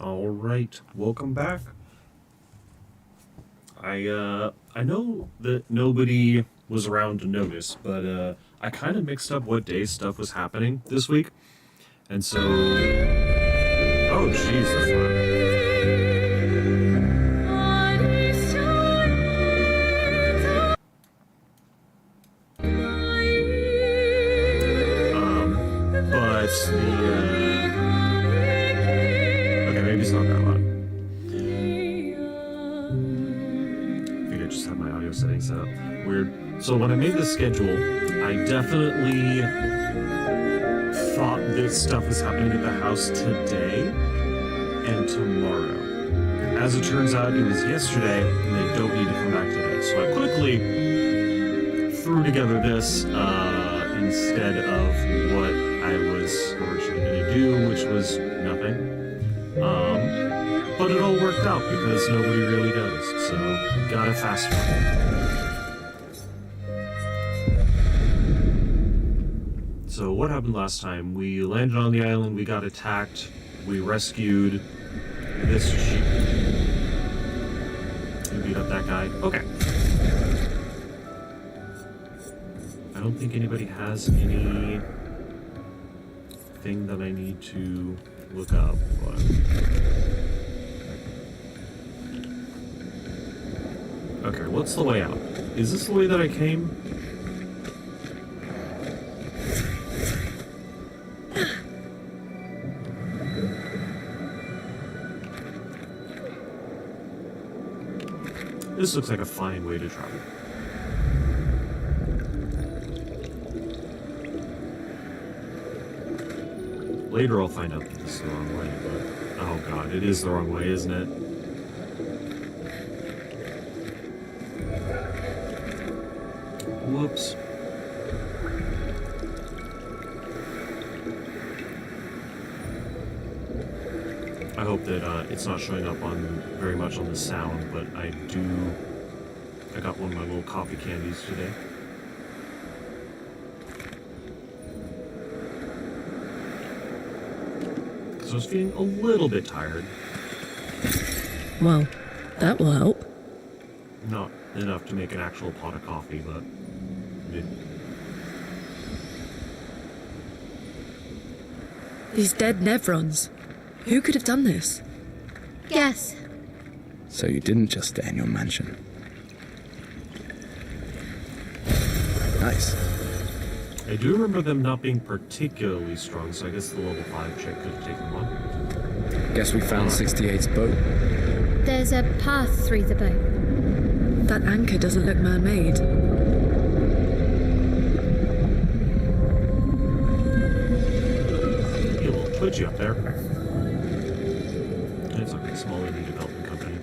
All right, welcome back. I know that nobody was around to notice, but I kind of mixed up what day stuff was happening this week, and so oh Jesus. But okay, maybe it's not that loud. I think I just have my audio settings set up. Weird. So when I made the schedule, I definitely thought this stuff was happening at the house today and tomorrow. As it turns out, it was yesterday, and they don't need to come back today. So I quickly threw together this instead of what I was originally going to do, which was nothing. But it all worked out because nobody really noticed, so gotta fast forward. So what happened last time? We landed on the island, we got attacked, we rescued this sheep. We beat up that guy. Okay. I don't think anybody has any thing that I need to look up, but okay, what's the way out? Is this the way that I came? This looks like a fine way to travel. Later I'll find out that this is the wrong way, but oh god, it is the wrong way, isn't it? Whoops. I hope that it's not showing up on very much on the sound, but I got one of my little coffee candies today. So I was feeling a little bit tired. Well, that will help. Not enough to make an actual pot of coffee, but These dead Nevrons. Who could have done this? Guess. So you didn't just stay in your mansion. Nice. I do remember them not being particularly strong, so I guess the level 5 check could have taken them on. Guess we found 68's boat. There's a path through the boat. That anchor doesn't look man-made. Be a little twitchy up there. It's like a small indie development company.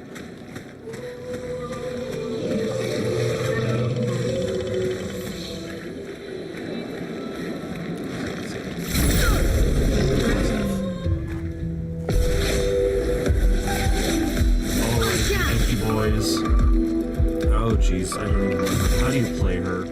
Boys. Oh jeez, I don't even remember. How do you play her?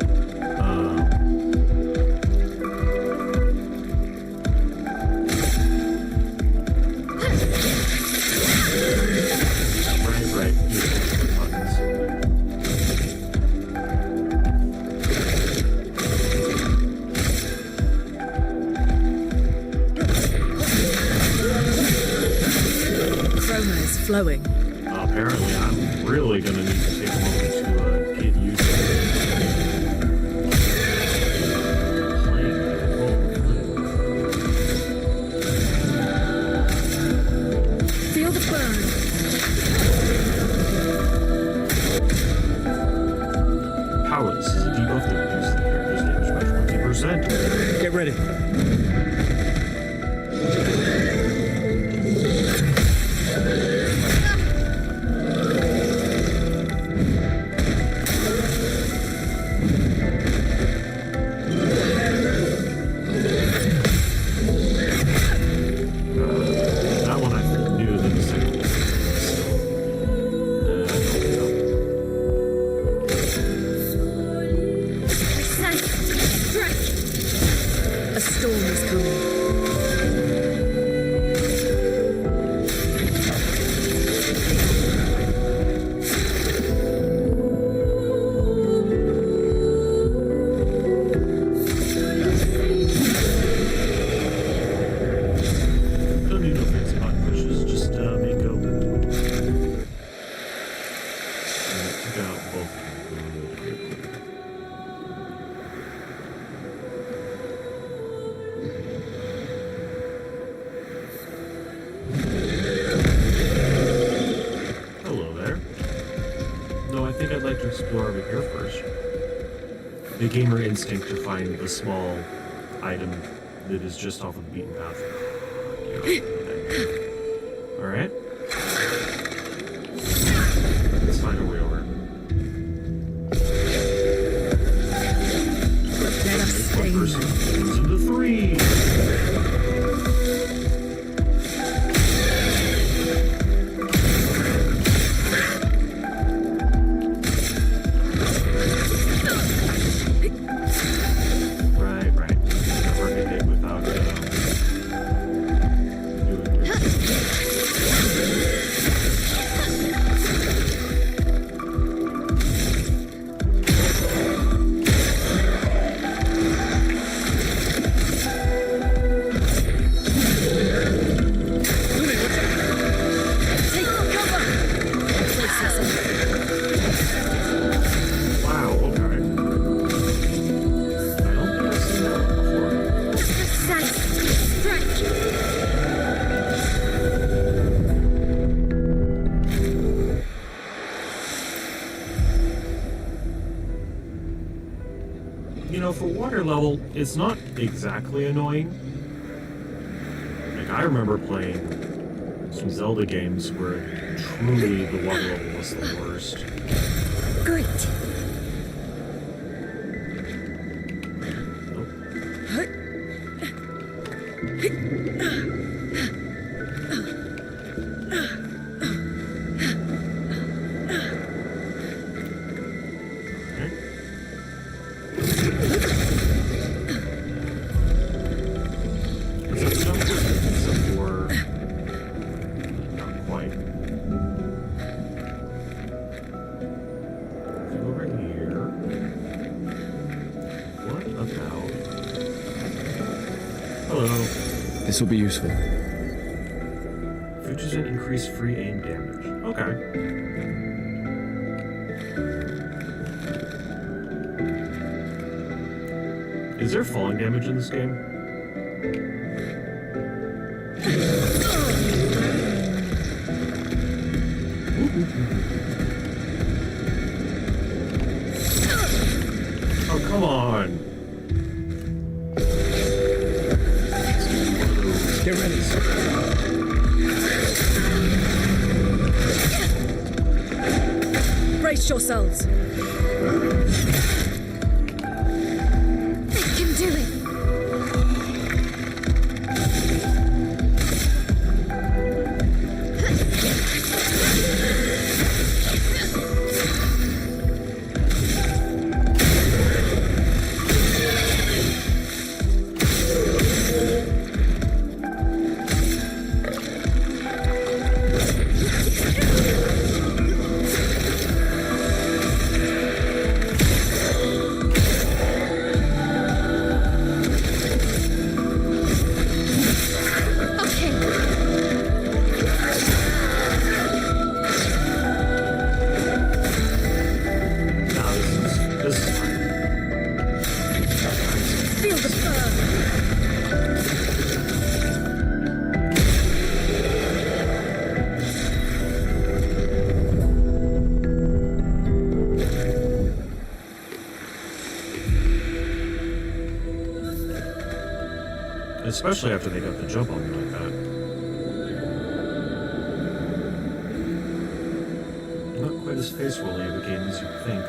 Right. Buttons. Chroma is flowing. Apparently, I'm really going to need to take a moment to get used to Feel the burn. Powerless is a debuff that reduces the character's damage by 20%. Get ready. like to explore over here first. The gamer instinct to find the small item that is just off of the beaten path. Alright. Let's find a way over. Let us One stay. person goes into 3. Right. Never hit it without doing Take cover! Wow, okay. I don't think I've seen that before. Sanity, You know, for water level, it's not exactly annoying. Like, I remember playing some Zelda games where truly the water level was the worst. great. Is that jump distance or not quite? Over here. What about? Hello. This will be useful. 50% increased free aim damage. Okay. Is there falling damage in this game? Oh, come on. Get ready. Brace yourselves. They can do it. Especially after they got the jump on me like that. Not quite as face-rolly of a game as you'd think.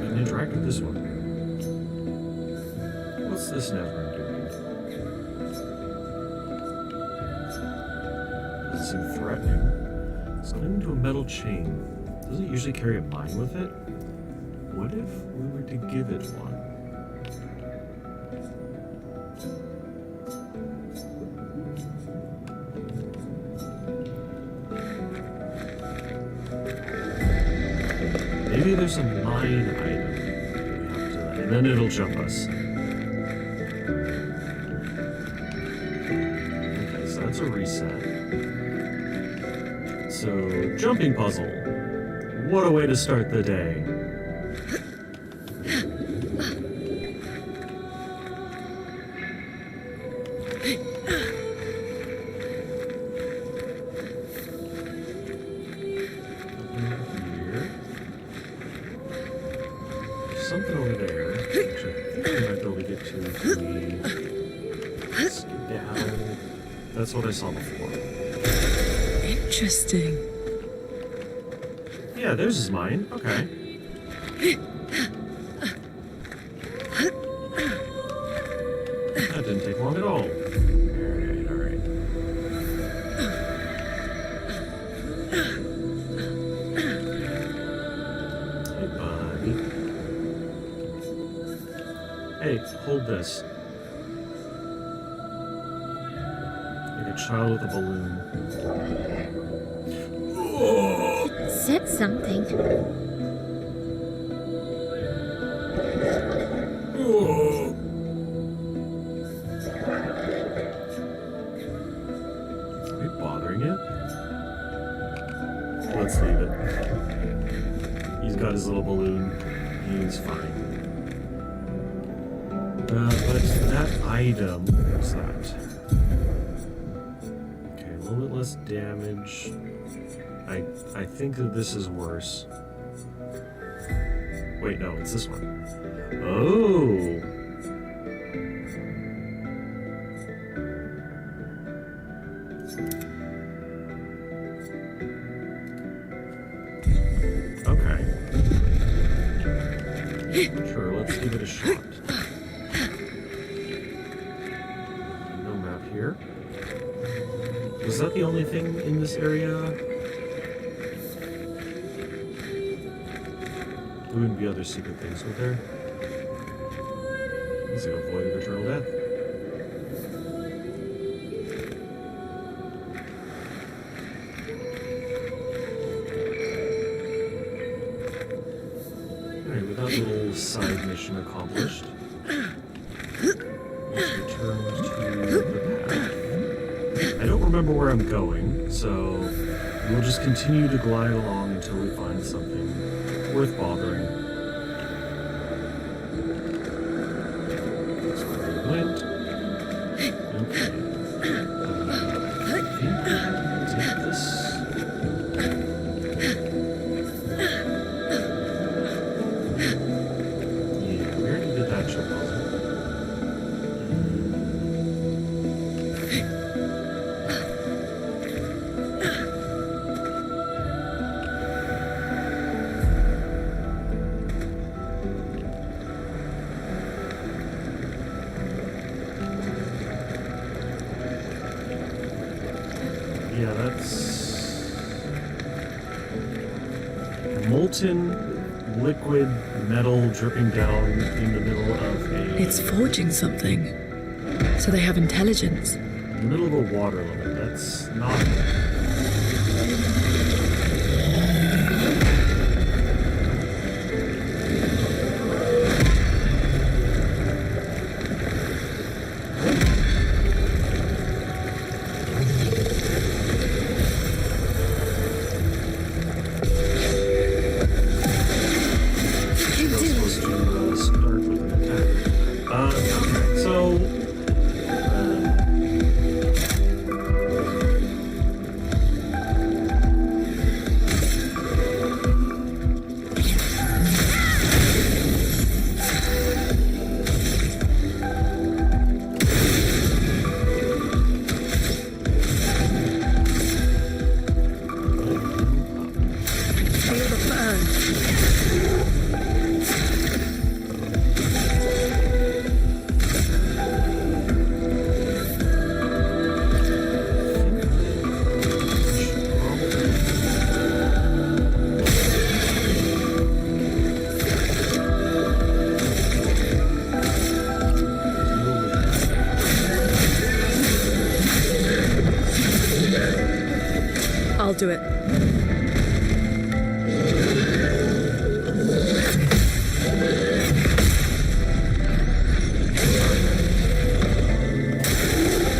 You can interact with this one. What's this Neverend doing? Doesn't seem threatening. It's clinging to a metal chain. Doesn't it usually carry a mine with it? What if we were to give it one? Maybe there's a mine item that we have to, and then it'll jump us. Okay, so that's a reset. So, jumping puzzle. What a way to start the day. something over there. Which I think we might be able to get to if we skedaddle. That's what I saw before. Interesting. Yeah, there's his mine. Okay. That didn't take long at all. Alright, alright. Hey, buddy. Hey, hold this. Like a child with a balloon. Said something. Are we bothering it? Let's leave it. He's got his little balloon. He's fine. But that item, what's that? Okay, a little bit less damage. I think that this is worse. Wait, no, it's this one. Oh! Okay. Sure, let's give it a shot. No map here. Was that the only thing in this area? There wouldn't be other secret things, would there? He's like a void of eternal death. Alright, with that little side mission accomplished, let's return to the path. I don't remember where I'm going, so we'll just continue to glide along until we find something worth bothering. That's where we went. Okay. I think we did this. Yeah, we already did that shit puzzle. Yeah, that's molten liquid metal dripping down in the middle of a... It's forging something. So they have intelligence. in the middle of a water level. That's not... I'll do it.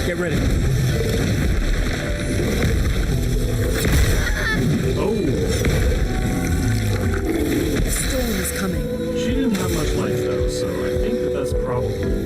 Get ready. Oh! The storm is coming. She didn't have much life though, so I think that that's probably fine.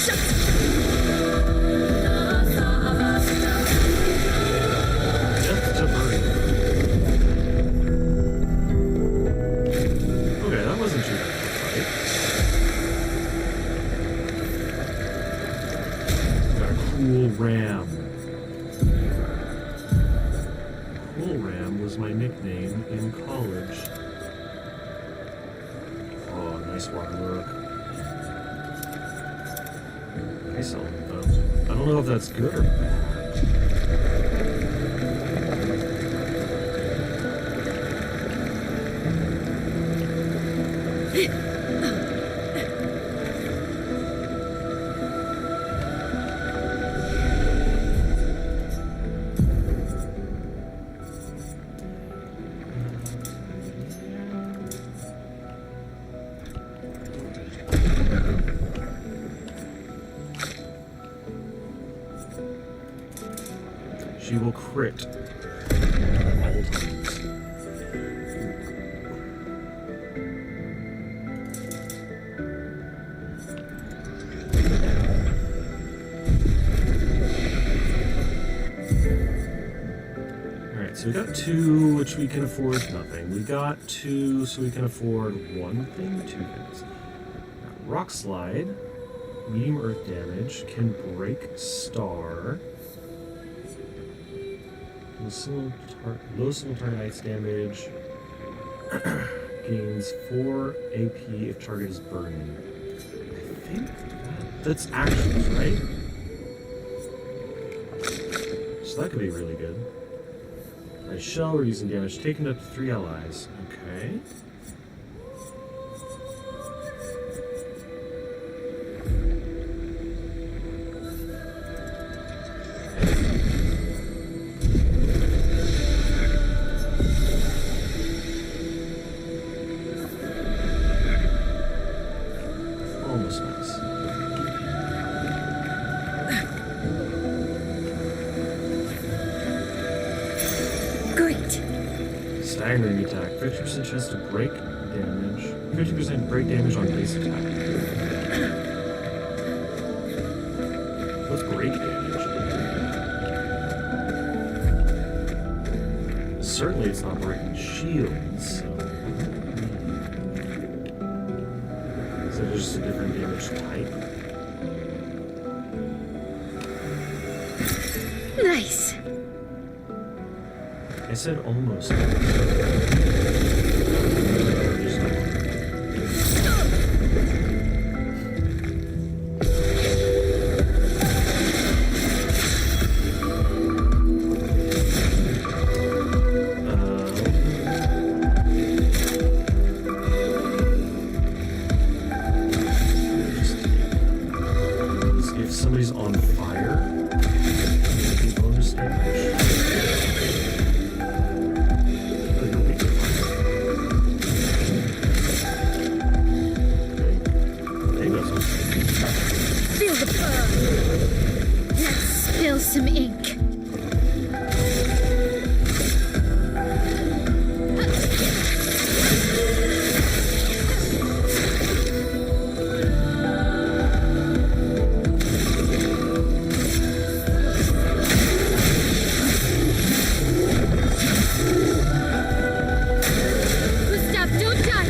Death to burning. Okay, that wasn't too bad of a fight. Got a cool ram. Cool Ram was my nickname in college. Oh, nice waterwork. Nice element, though. I don't know if that's good or bad. She will crit at all times. Alright, so we got 2, which we can afford nothing. We got 2, so we can afford 1 thing, 2 things. Rock Slide, medium earth damage, can break star. Low single target ice damage. Gains 4 AP if target is burning. I think that's actions, right? So that could be really good. Alright, shell, we're using damage taken up to 3 allies. Okay. Almost nice. Great. Staggering attack. 50% chance to break damage. 50% break damage on base attack. What's break damage? Certainly it's not breaking shields, so... Is it just a different damage type? Nice. I said almost. If somebody's on fire, it's bonus damage. Feel the burn. Let's spill some ink. Gustav, don't die!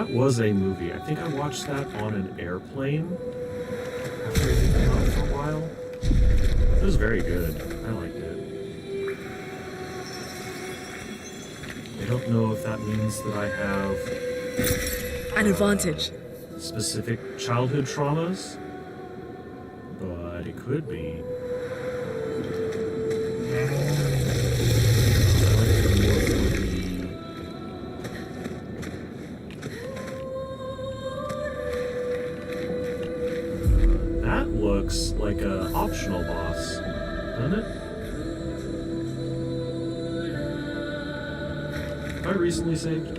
that was a movie. I think I watched that on an airplane after it had been out for a while. It was very good. I liked it. I don't know if that means that I have An advantage. specific childhood traumas, but it could be. I like it more for that looks like a optional boss, doesn't it? Have I recently saved?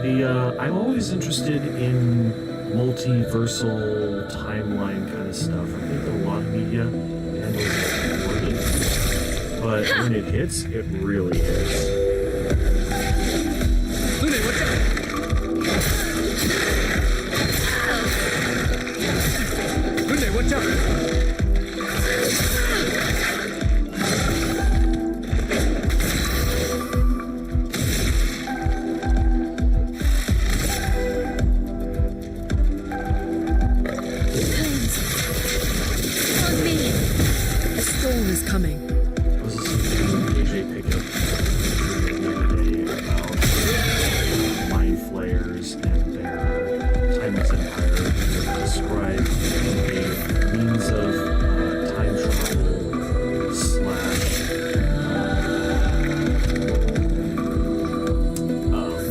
Yeah, I'm always interested in multiversal timeline kind of stuff. I think that a lot of media handles it poorly, but when it hits, it really hits. Lune, what's up? Lune, what's up? On me. A storm is coming. I was listening to AJ Pickup the other day about mind flayers and their timeless empire. They describe a means of time travel slash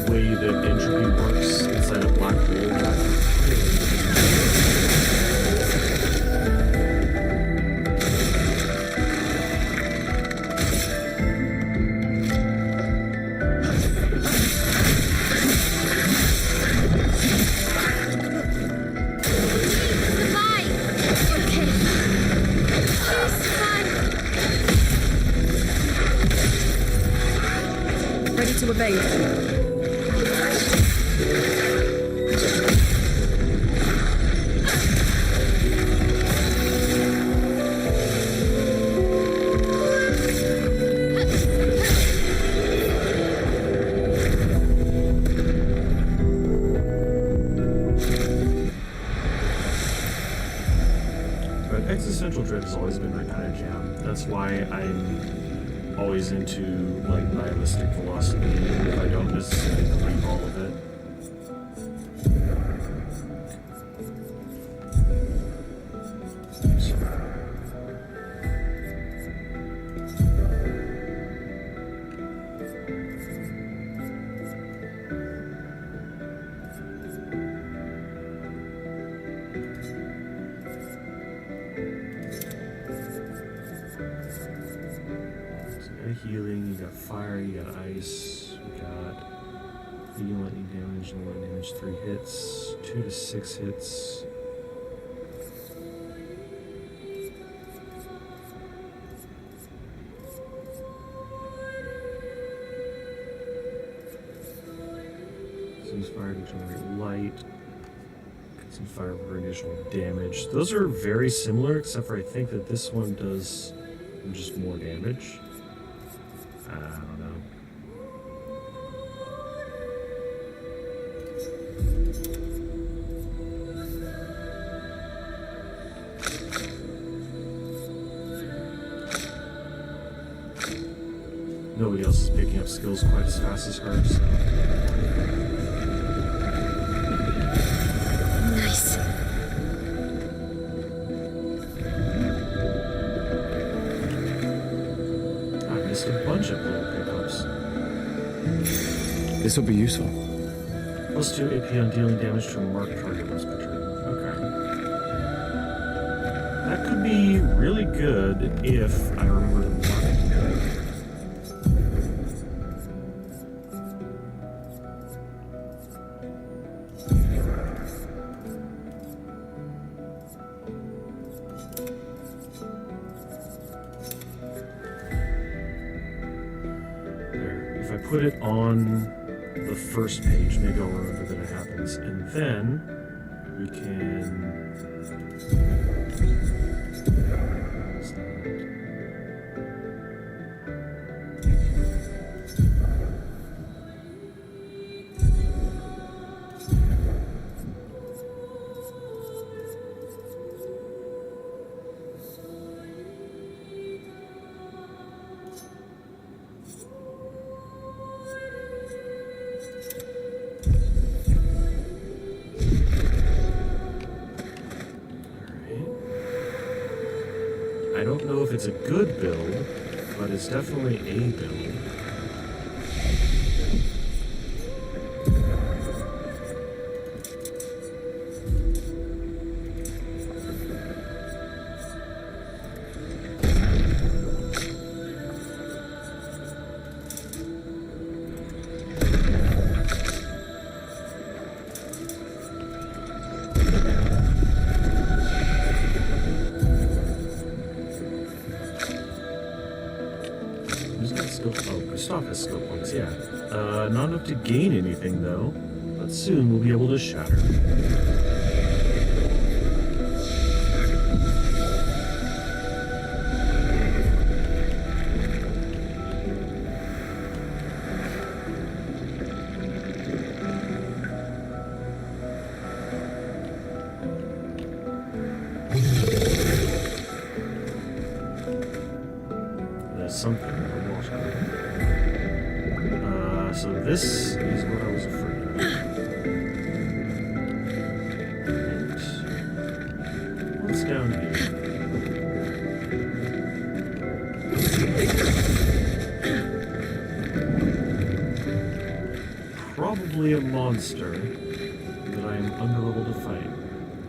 way that entropy works inside a black hole. Fine. Okay. It's fine. Ready to evade. But existential dread has always been my kind of jam. That's why I'm always into like nihilistic philosophy, even if I don't necessarily believe all of it. Healing, you got fire, you got ice, you got medium lightning damage, no lightning damage, 3 hits, 2 to 6 hits. Use fire to generate light. Some fire for additional damage. Those are very similar, except for I think that this one does just more damage. I don't know. Nobody else is picking up skills quite as fast as her, so. Nice. I missed a bunch of little pickups. This will be useful. Plus 2 AP on dealing damage to a marked target once per turn. Okay. That could be really good if I remember to mark it. There. If I put it on the first page, maybe I'll remember that it happens. And then we can it's a good build, but it's definitely a build. Gustav has skill points, yeah. Not enough to gain anything, though. But soon we'll be able to shatter. There's something in the water. So this is what I was afraid of. And what's down here? Probably a monster that I am unable to fight.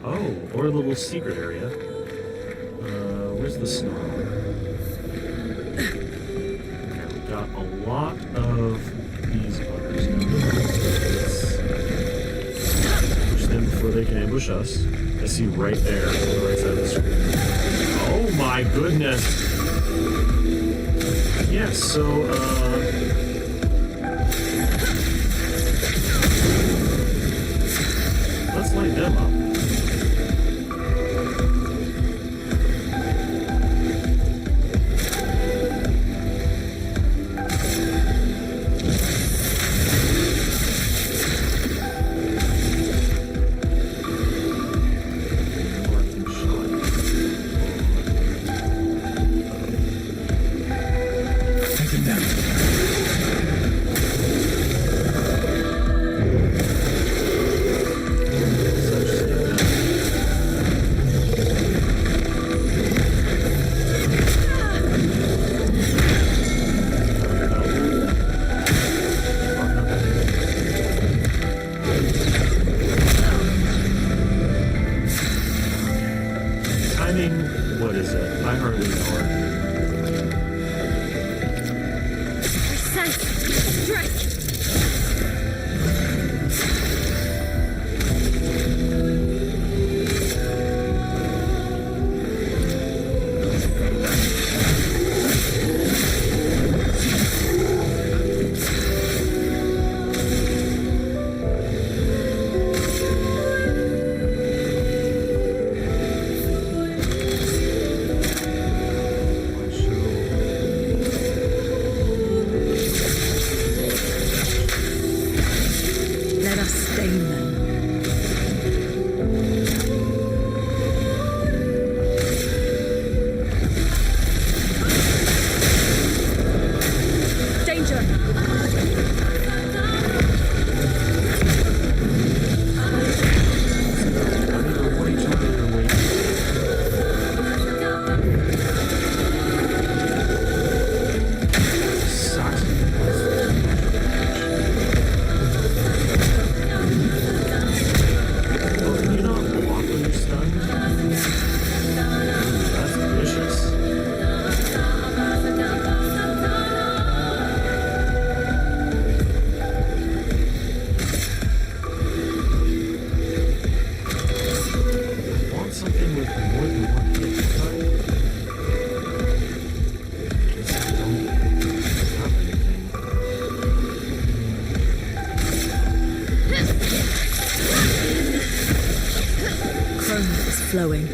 Oh, or a little secret area. Where's the snarl? Okay, we got a lot of these buggers now. Let's push them before they can ambush us. I see right there on the right side of the screen. Oh my goodness! Yes, so, let's light them up. What is it? I hardly know it. Flowing.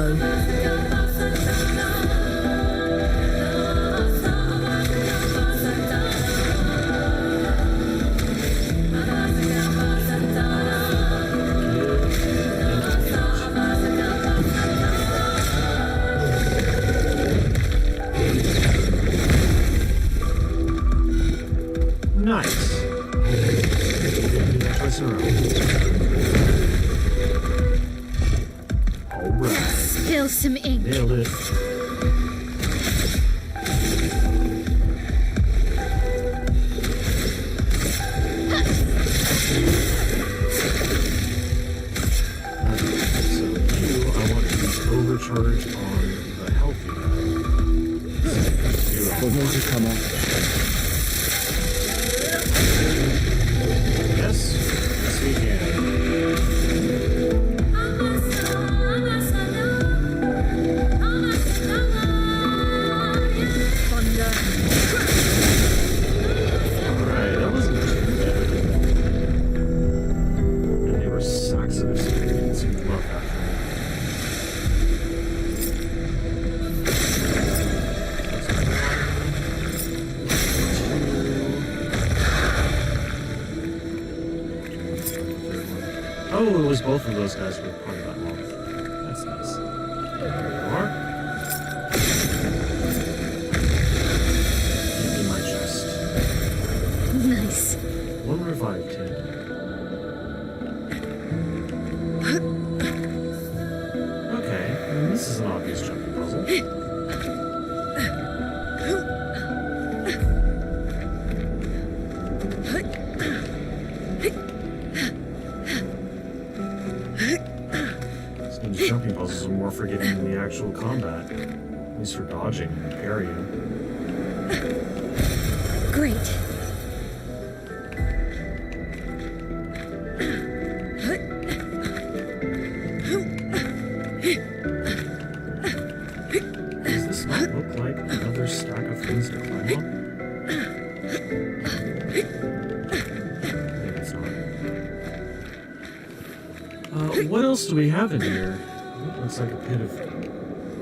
low. Nice. Twice in a row. Alright. Spill some ink. Nailed it. So you, I want to overcharge on the healthy guy. What needs to come up? Yes, yes we can. Thunder. Alright, that wasn't too bad. And they were sacks of experience. You love that for me. Oh, it was both of those guys were part of that mob. That's nice. There you are. In my chest. Nice. One revived him. Okay, this is an obvious jumping puzzle. These jumping puzzles are more forgiving than the actual combat. At least for dodging and parrying. Great. Does this not look like another stack of things to climb on? Maybe it's not. What else do we have in here? It looks like a pit of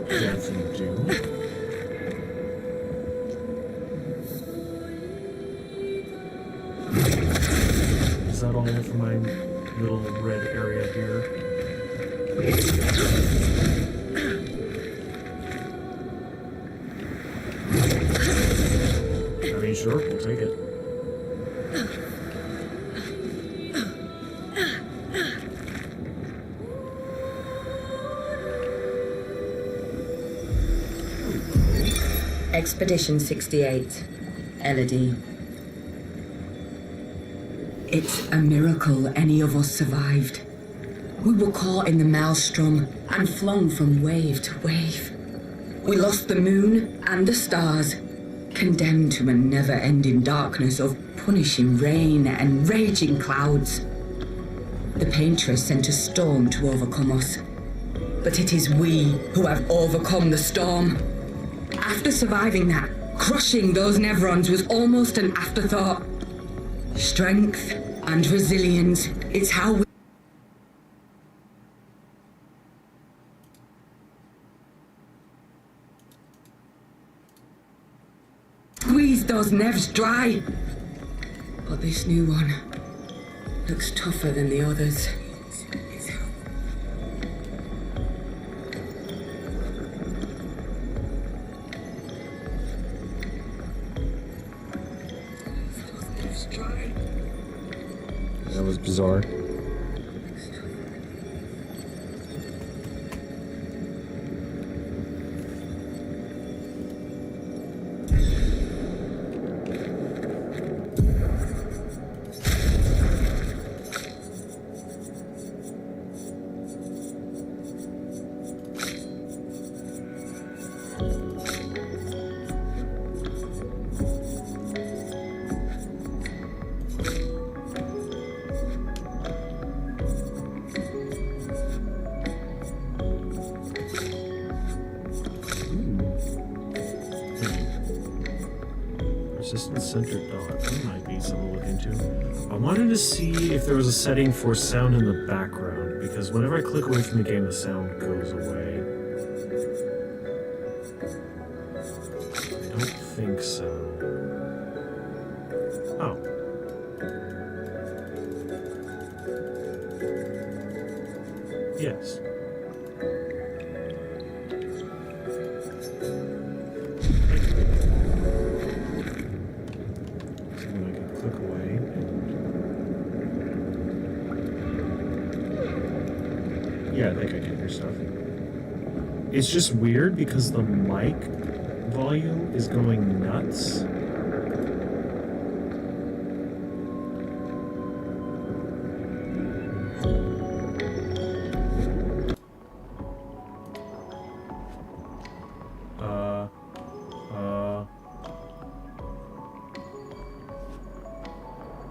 death and doom. Is that all for my little red area here? I mean, sure, we'll take it. Expedition 68, Elodie. It's a miracle any of us survived. We were caught in the maelstrom and flung from wave to wave. We lost the moon and the stars, condemned to a never-ending darkness of punishing rain and raging clouds. The paintress sent a storm to overcome us. But it is we who have overcome the storm. After surviving that, crushing those Nevrons was almost an afterthought. Strength and resilience, it's how we squeeze those Nevs dry. But this new one looks tougher than the others. That was bizarre. Persistent-centered dot. That might be something to look into. I wanted to see if there was a setting for sound in the background, because whenever I click away from the game, the sound goes away. think so. Oh. Yes. So then I can click away. Yeah, I think I get your stuff. It's just weird because the mic volume is going nuts.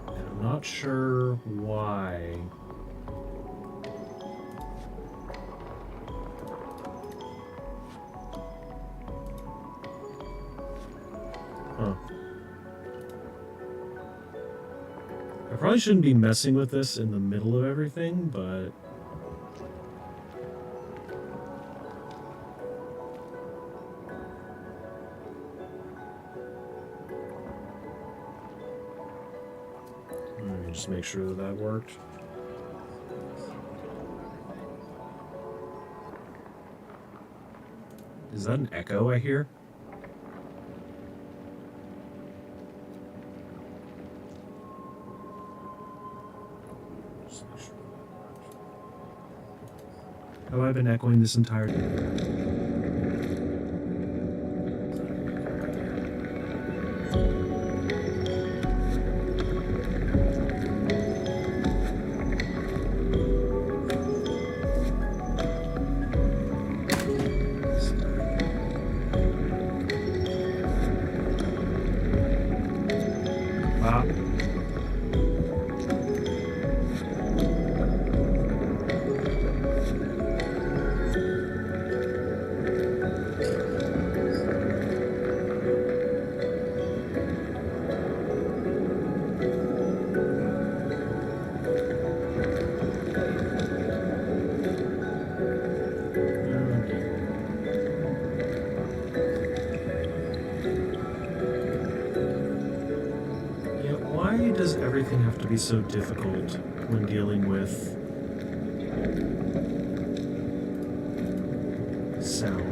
And I'm not sure why. Huh. I probably shouldn't be messing with this in the middle of everything, but... Let me just make sure that that worked. Is that an echo I hear? Just make sure that worked. Have I been echoing this entire time? Ah. Yeah, why does everything have to be so difficult when dealing with sound?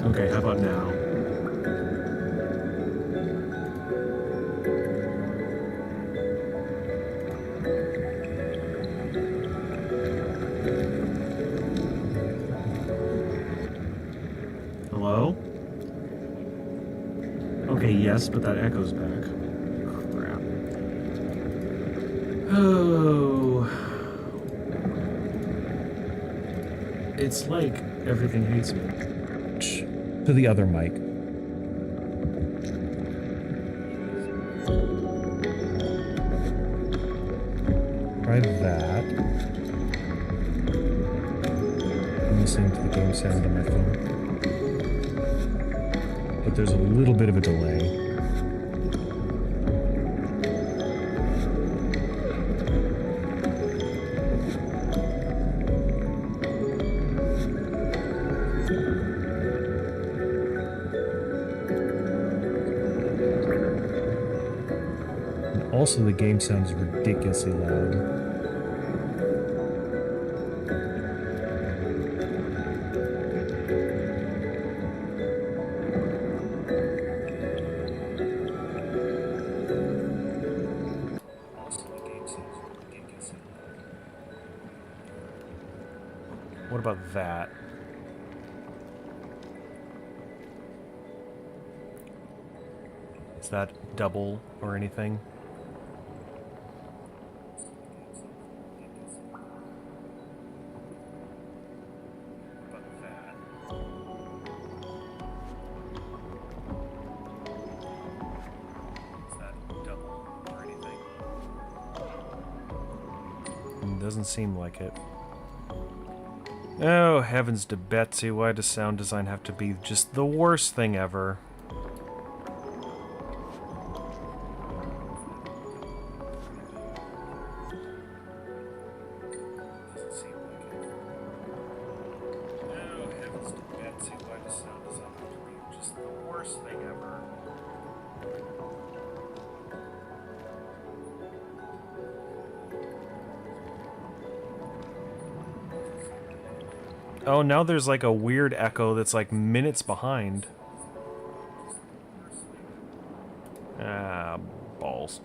Okay, how about now? Hello? Okay, yes, but that echoes back. Crap. Oh. It's like everything hates me. To the other mic. Try that. I'm listening to the game sound on my phone. But there's a little bit of a delay. Also, the game sounds ridiculously loud. What about that? Is that double or anything? Doesn't seem like it. Oh, heavens to Betsy, why does sound design have to be just the worst thing ever? Oh, now there's like a weird echo that's like minutes behind. Ah, balls.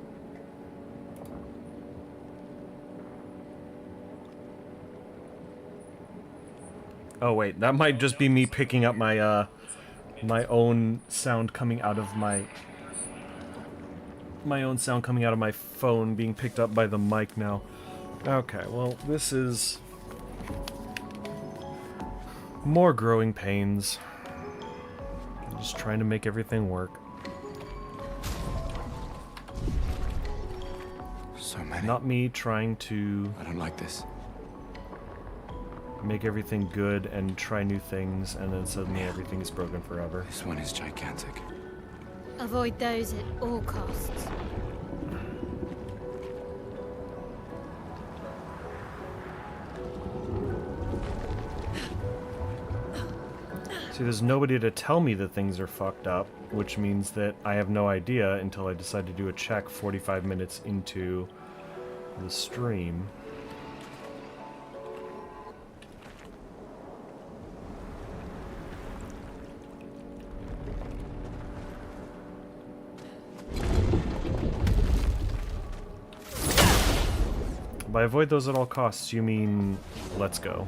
Oh wait, that might just be me picking up my my own sound coming out of my sound coming out of my phone being picked up by the mic now. Okay, well, this is more growing pains. I'm just trying to make everything work. So many. Not me trying to I don't like this. make everything good and try new things, and then suddenly everything is broken forever. This one is gigantic. Avoid those at all costs. See, there's nobody to tell me that things are fucked up, which means that I have no idea until I decide to do a check 45 minutes into the stream. By avoid those at all costs, you mean let's go.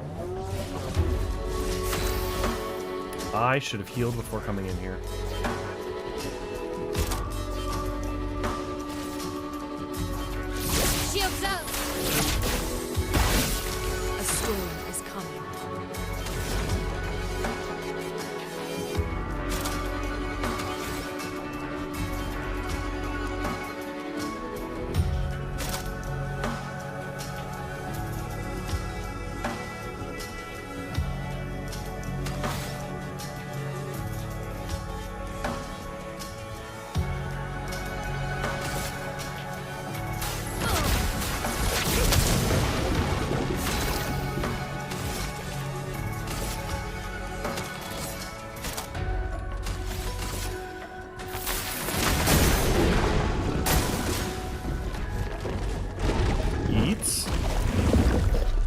I should have healed before coming in here. Shields up! A storm is coming.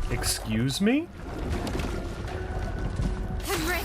Excuse me? Henry!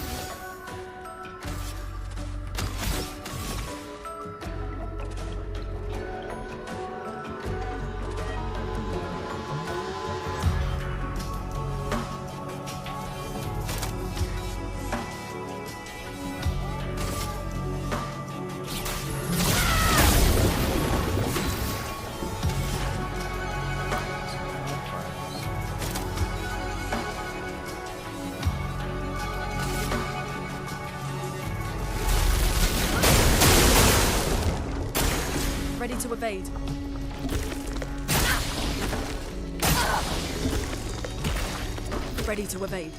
Ready to evade. Ready to evade.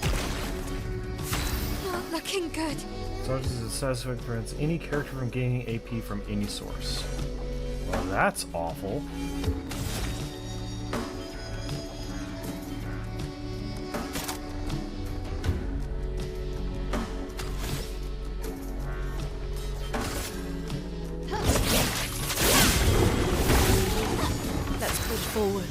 Not looking good. Starts as a satisfying prevents any character from gaining AP from any source. Well, that's awful. Let's push forward.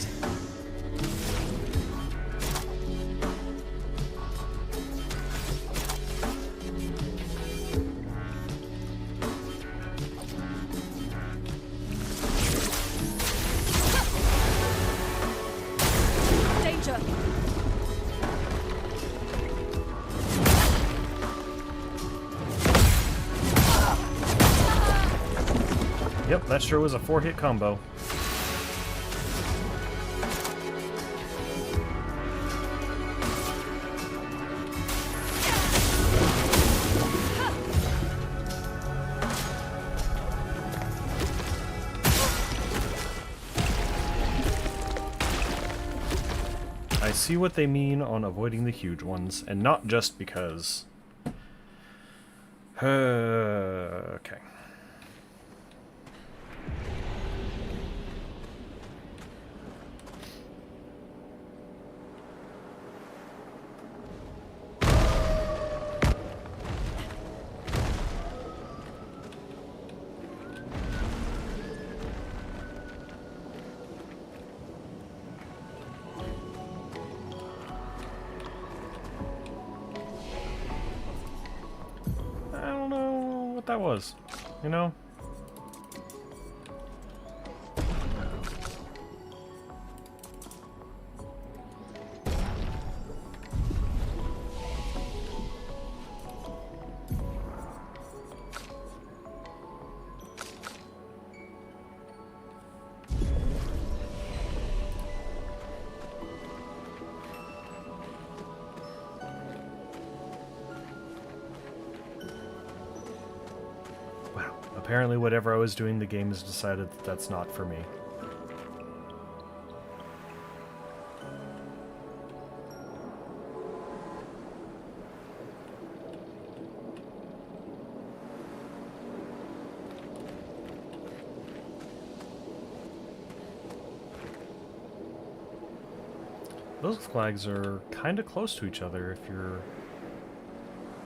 Yep, that sure was a 4-hit combo. I see what they mean on avoiding the huge ones, and not just because... okay. That was, you know? Apparently whatever I was doing, the game has decided that that's not for me. Those flags are kind of close to each other if you're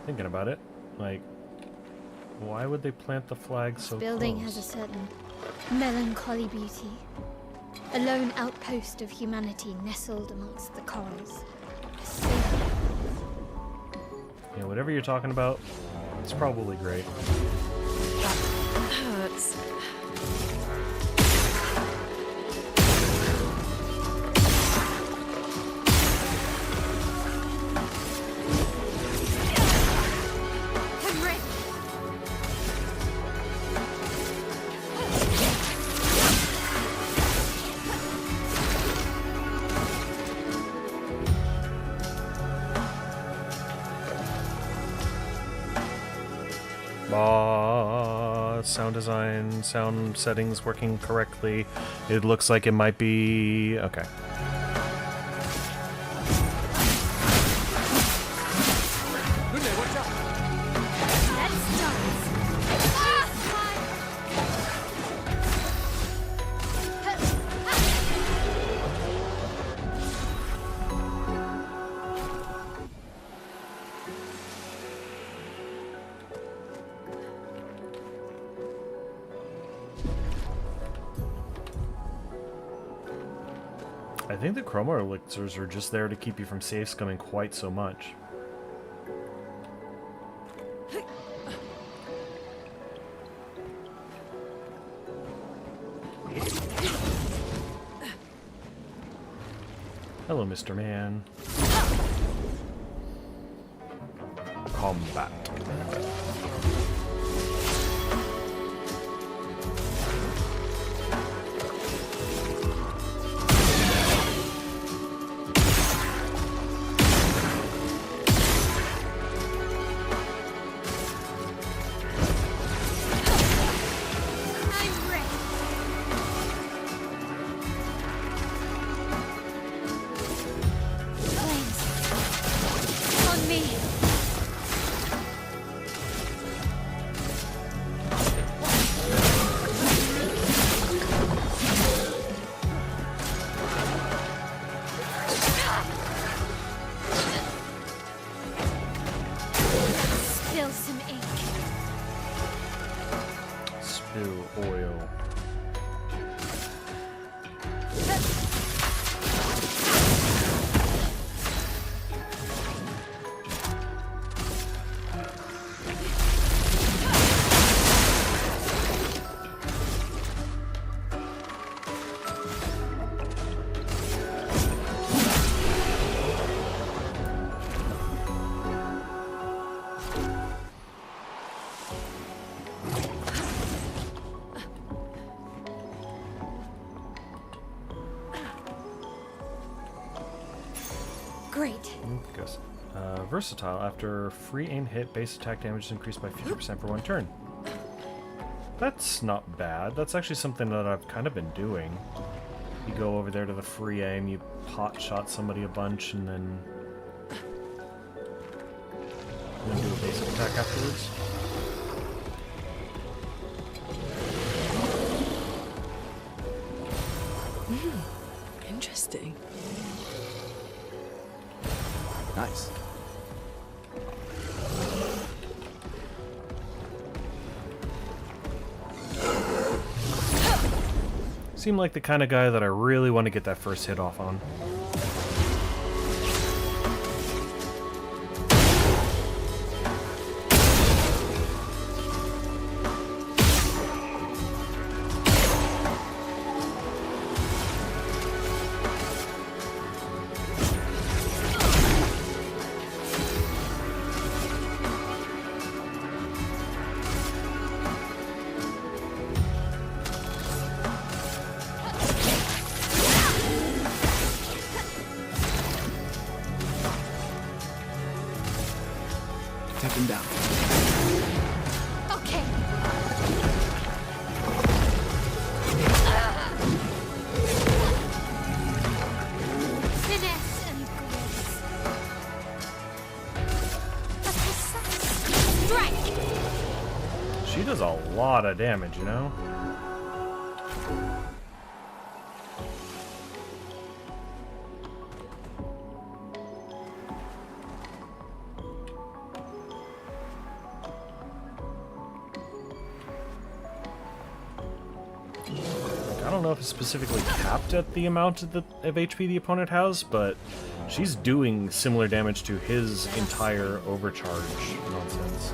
thinking about it. Like, why would they plant the flag so This building close? has a certain melancholy beauty. A lone outpost of humanity nestled amongst the corals. Yeah, whatever you're talking about, it's probably great. That hurts. Sound design, sound settings working correctly. It looks like it might be... okay. I think the chroma elixirs are just there to keep you from safe scumming quite so much. Hello, Mr. Man. Combat. Oil. is. Versatile. After free aim hit, base attack damage is increased by 50% for 1 turn. That's not bad. That's actually something that I've kind of been doing. You go over there to the free aim, you pot shot somebody a bunch, and then do a basic attack afterwards. Interesting. Nice. Seem like the kind of guy that I really want to get that first hit off on. Take him down. Okay. Finesse and grace. A precise strike. She does a lot of damage, you know? I don't know if it's specifically capped at the amount of HP the opponent has, but she's doing similar damage to his entire overcharge nonsense.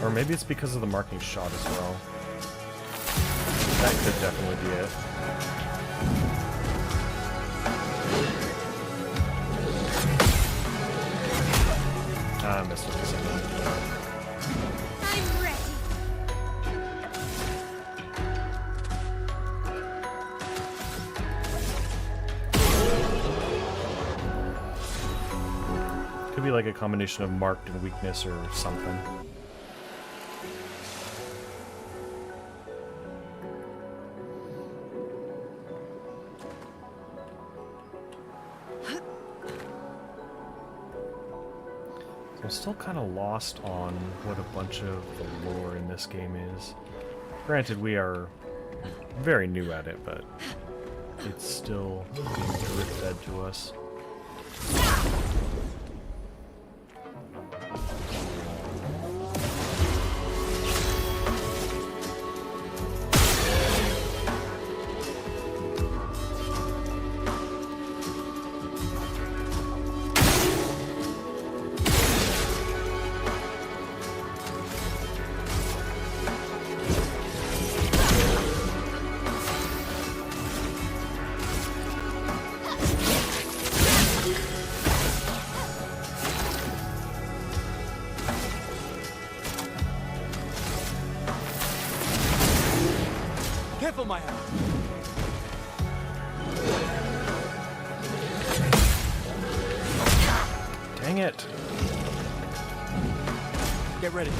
Or maybe it's because of the marking shot as well. That could definitely be it. I missed it for a second. I'm ready. Could be like a combination of marked and weakness or something. I'm still kind of lost on what a bunch of the lore in this game is. Granted, we are very new at it, but it's still being drip-fed to us. Careful, Maya. Dang it! Get ready.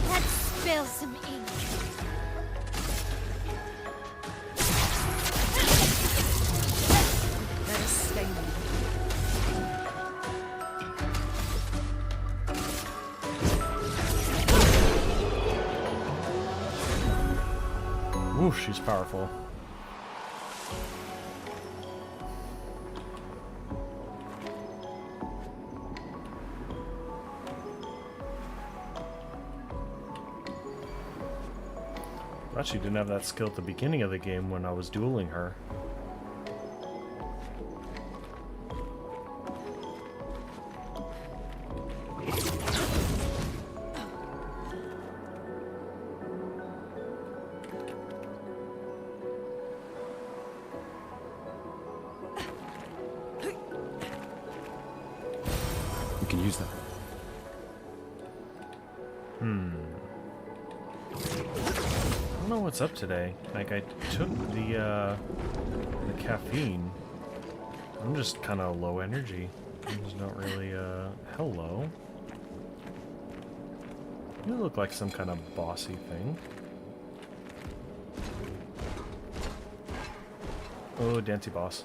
Let's spill some ink. Let us stain them. Ooh, she's powerful. Do Actually, didn't have that skill at the beginning of the game when I was dueling her. We can use that. I don't know what's up today. Like, I took the caffeine. I'm just kind of low energy. I'm just not really, hello. You look like some kind of bossy thing. Oh, Dancy boss.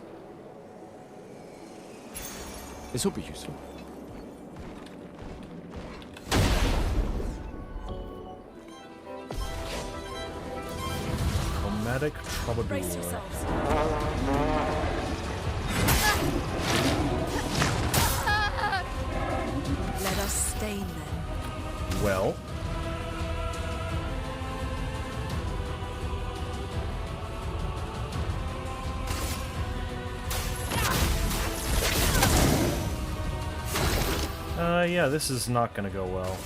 This will be useful. Chromatic troubadour. Let us stain them. Well. Yeah, this is not gonna go well.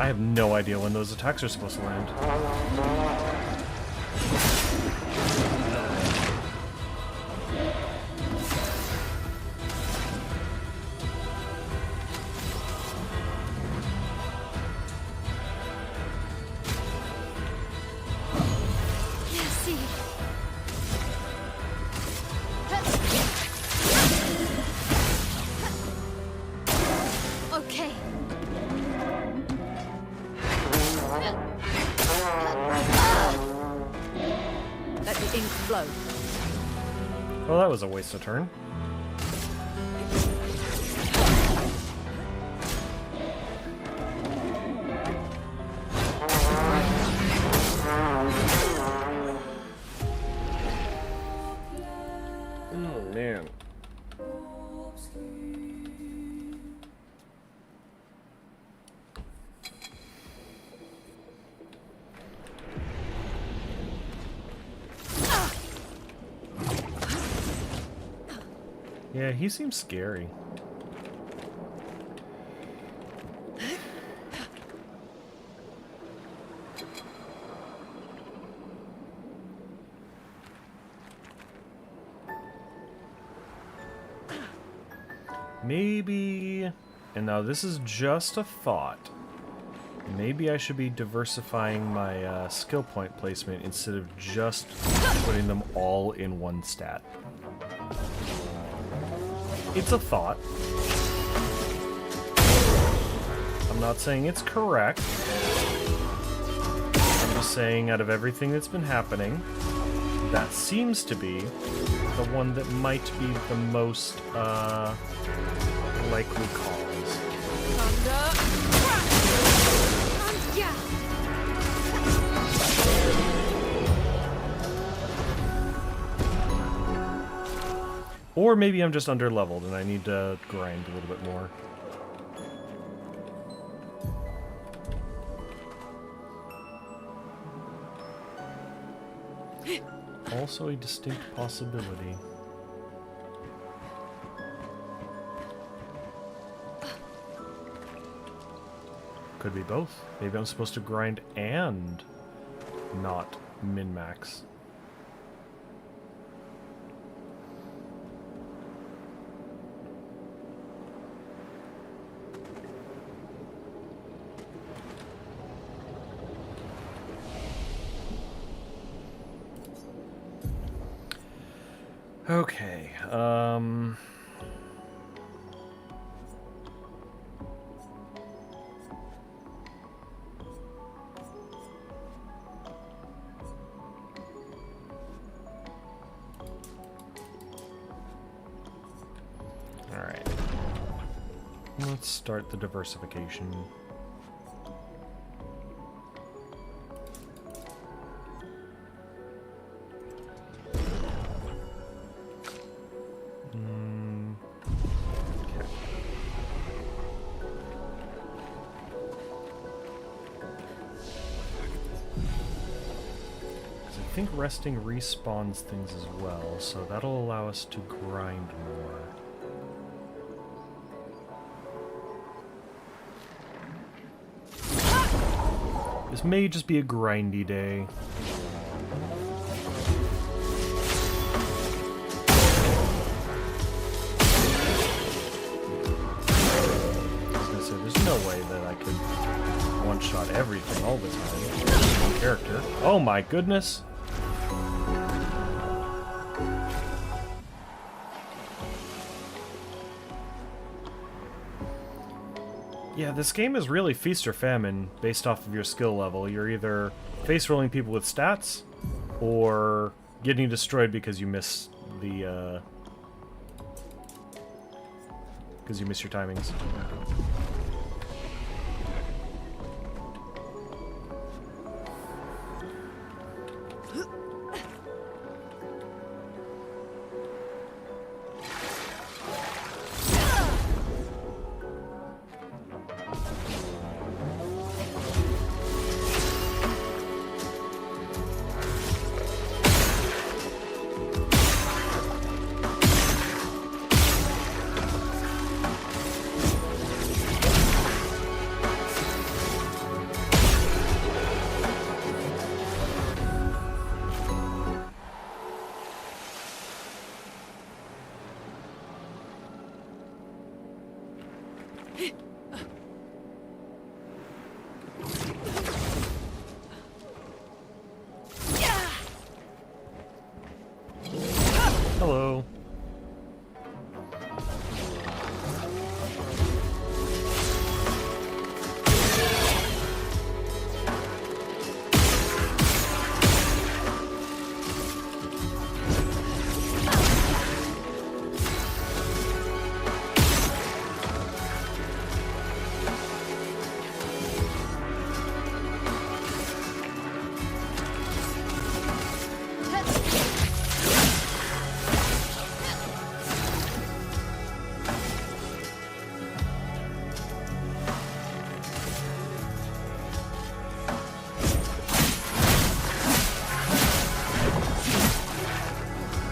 I have no idea when those attacks are supposed to land. Merci. Okay. Let the ink flow. Well, that was a waste of turn. Oh, man. Yeah, he seems scary. Maybe, and now this is just a thought, maybe I should be diversifying my skill point placement instead of just putting them all in one stat. It's a thought. I'm not saying it's correct. I'm just saying out of everything that's been happening, that seems to be the one that might be the most likely cause. Or maybe I'm just under-leveled and I need to grind a little bit more. Also a distinct possibility. Could be both. Maybe I'm supposed to grind and not min-max. Okay, alright. Let's start the diversification. think resting respawns things as well, so that'll allow us to grind more. This may just be a grindy day. I was gonna say, there's no way that I could one-shot everything all the time. One character. Oh my goodness! Yeah, this game is really feast or famine based off of your skill level. You're either face rolling people with stats, or getting destroyed because you miss the because you miss your timings. Hello.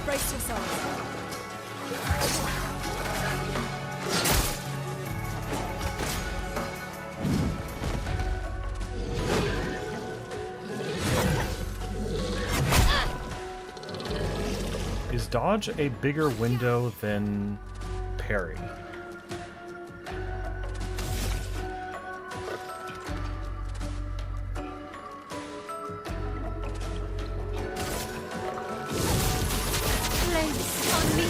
Brace yourselves. Is dodge a bigger window than parry? Place on me.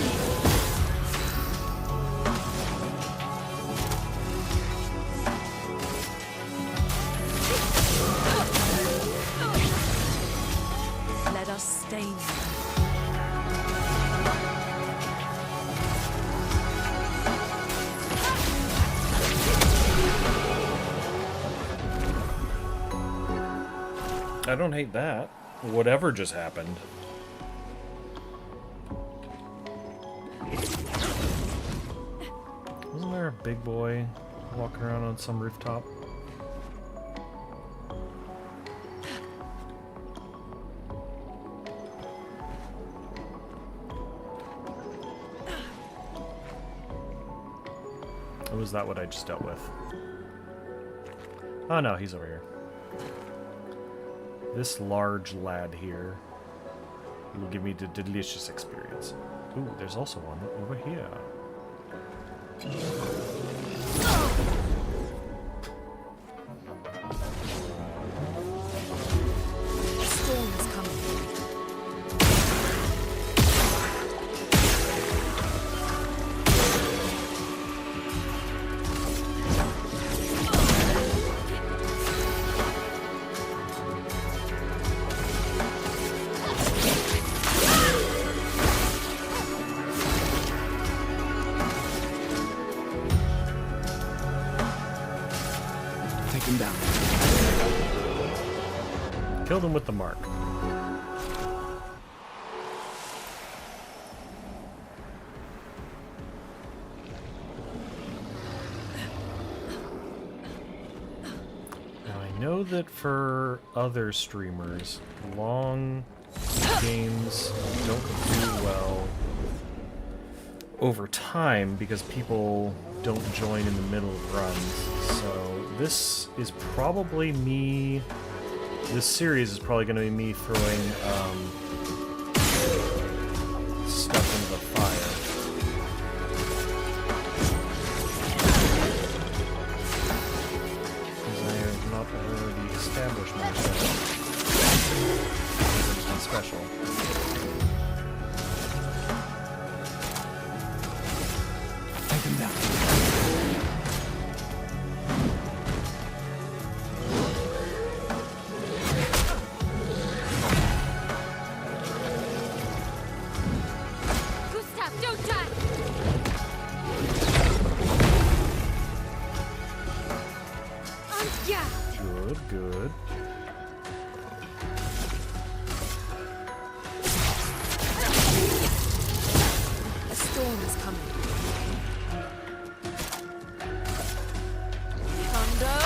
Let us stain them. I don't hate that. Whatever just happened. Wasn't there a big boy walking around on some rooftop? Or was that what I just dealt with? Oh no, he's over here. This large lad here will give me the delicious experience. Ooh, there's also one over here. The storm is coming. Take him down. Killed him with the mark. Now I know that for other streamers, long games don't do well over time because people don't join in the middle of runs. So this is probably me. This series is probably going to be me throwing stuff into the fire. Because I have not already established myself as special. Take him down. Gustav, don't die! Good, good. A storm is coming. Thunder.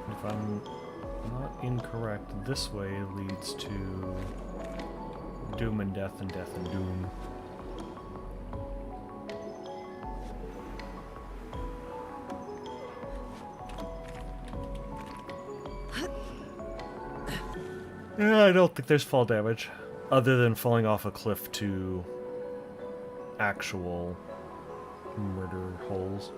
If I'm not incorrect, this way leads to doom and death and death and doom. Yeah, I don't think there's fall damage, other than falling off a cliff to actual murder holes.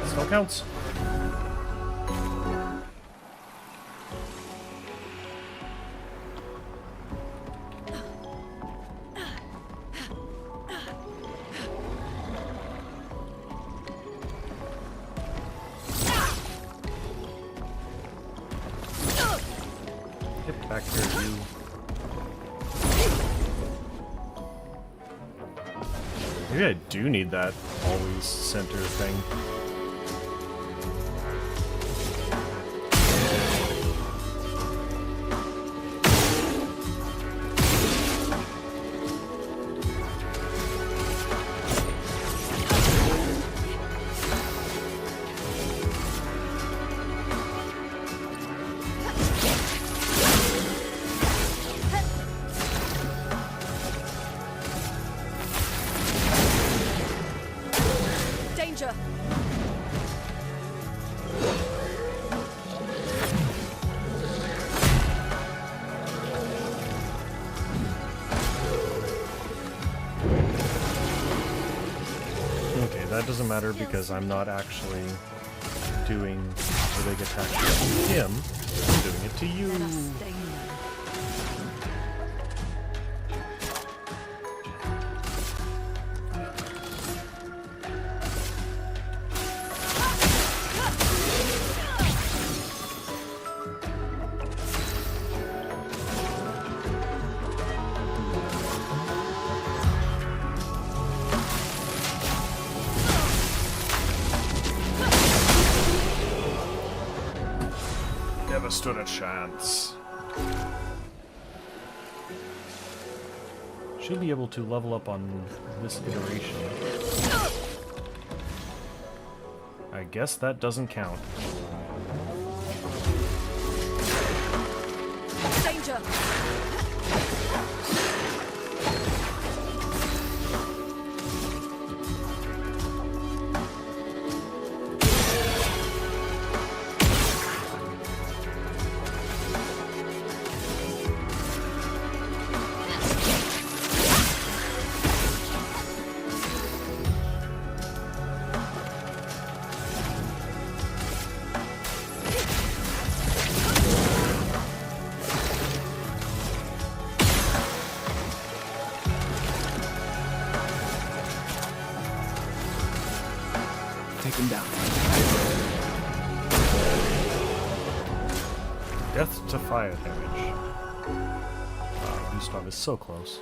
Still counts. Get back here, you. Maybe I do need that always center thing. Danger. Okay, that doesn't matter because I'm not actually doing the big attack to him. I'm doing it to you. Let us stain them. Never stood a chance. Should be able to level up on this iteration. I guess that doesn't count. Danger. Take him down. Death to fire damage. Wow, Gustav is so close.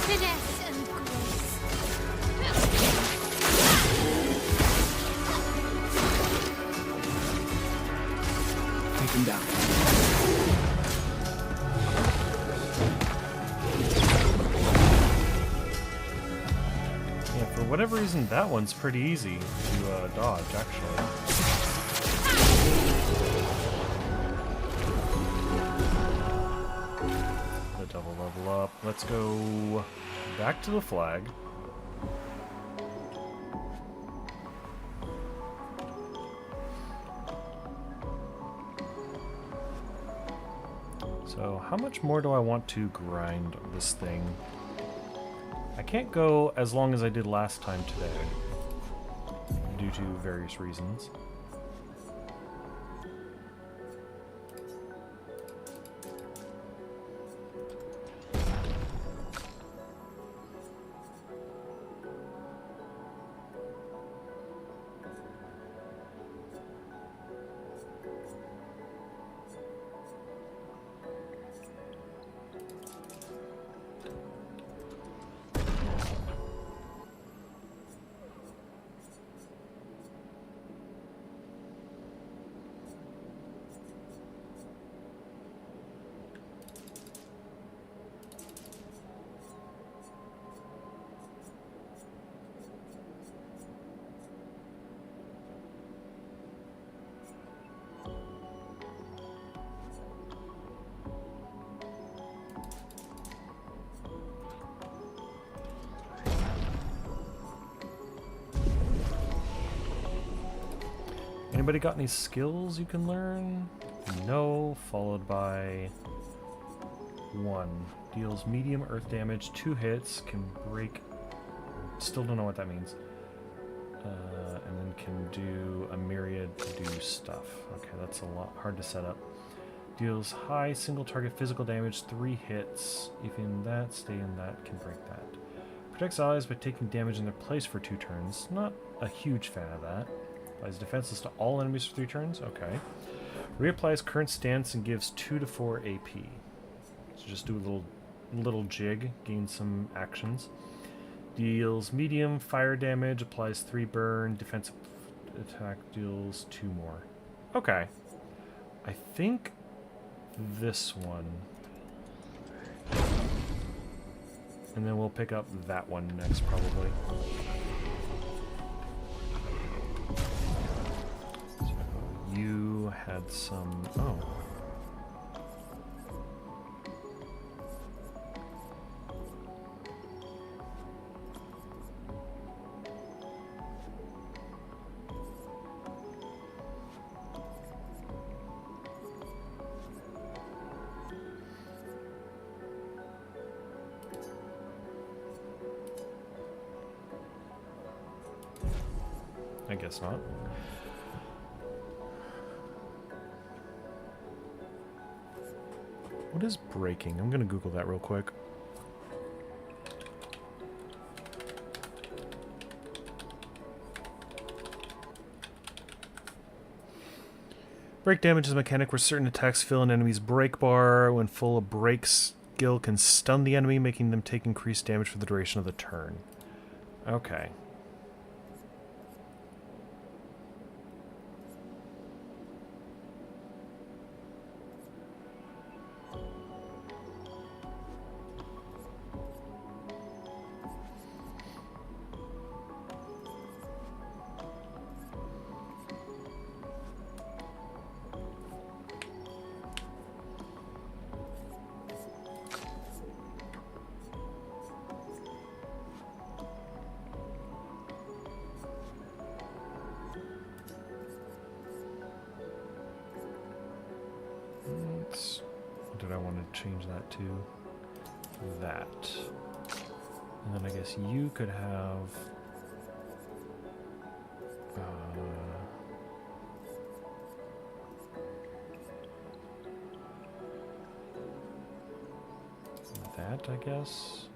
Finesse and grace. Take him down. Yeah, for whatever reason, that one's pretty easy to dodge, actually. The double level up. Let's go back to the flag. So, how much more do I want to grind this thing? I can't go as long as I did last time today, due to various reasons. Anybody got any skills you can learn? No, followed by 1. Deals medium earth damage, 2 hits, can break... Still don't know what that means. And then can do a myriad to do stuff. Okay, that's a lot hard to set up. Deals high single target physical damage, 3 hits. If in that, stay in that, can break that. Protects allies by taking damage in their place for 2 turns. Not a huge fan of that. Applies defenses to all enemies for 3 turns. Okay. Reapplies current stance and gives 2 to 4 AP. So just do a little jig, gain some actions. Deals medium fire damage, applies 3 burn, defensive attack deals 2 more. Okay. I think this one. And then we'll pick up that one next, probably. You had some... Oh. I guess not. What is breaking? I'm gonna Google that real quick. Break damage is a mechanic where certain attacks fill an enemy's break bar. When full, a break skill can stun the enemy, making them take increased damage for the duration of the turn. Okay. did I want to change that to? That. And then I guess you could have... that, I guess.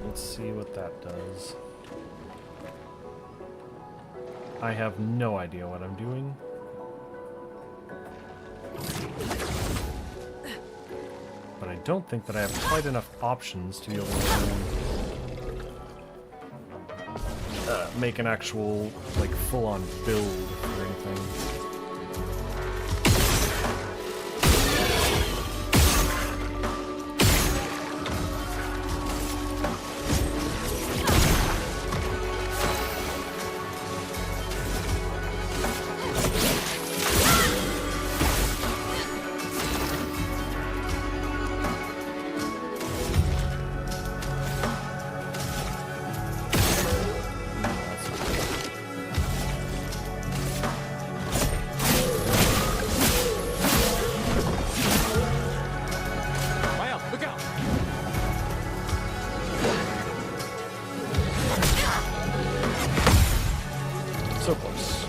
Let's see what that does. I have no idea what I'm doing. But I don't think that I have quite enough options to be able to make an actual, like, full-on build or anything. So close.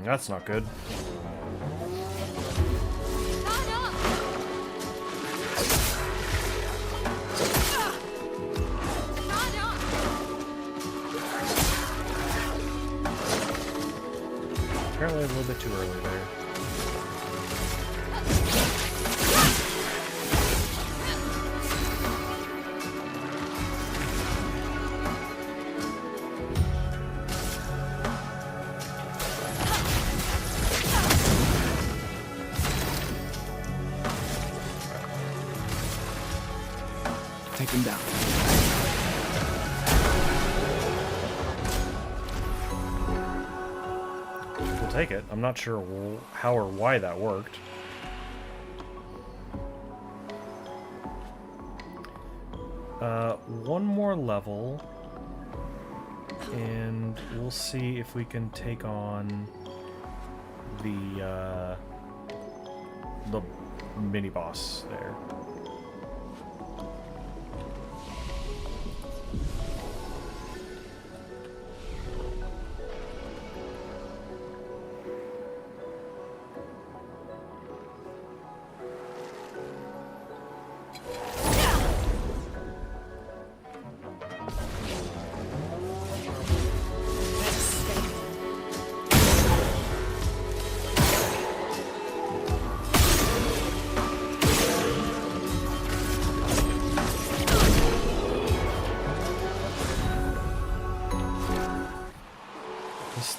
That's not good. Apparently a little bit too early there. Take him down. We'll take it. I'm not sure how or why that worked. One more level, and we'll see if we can take on the mini boss there.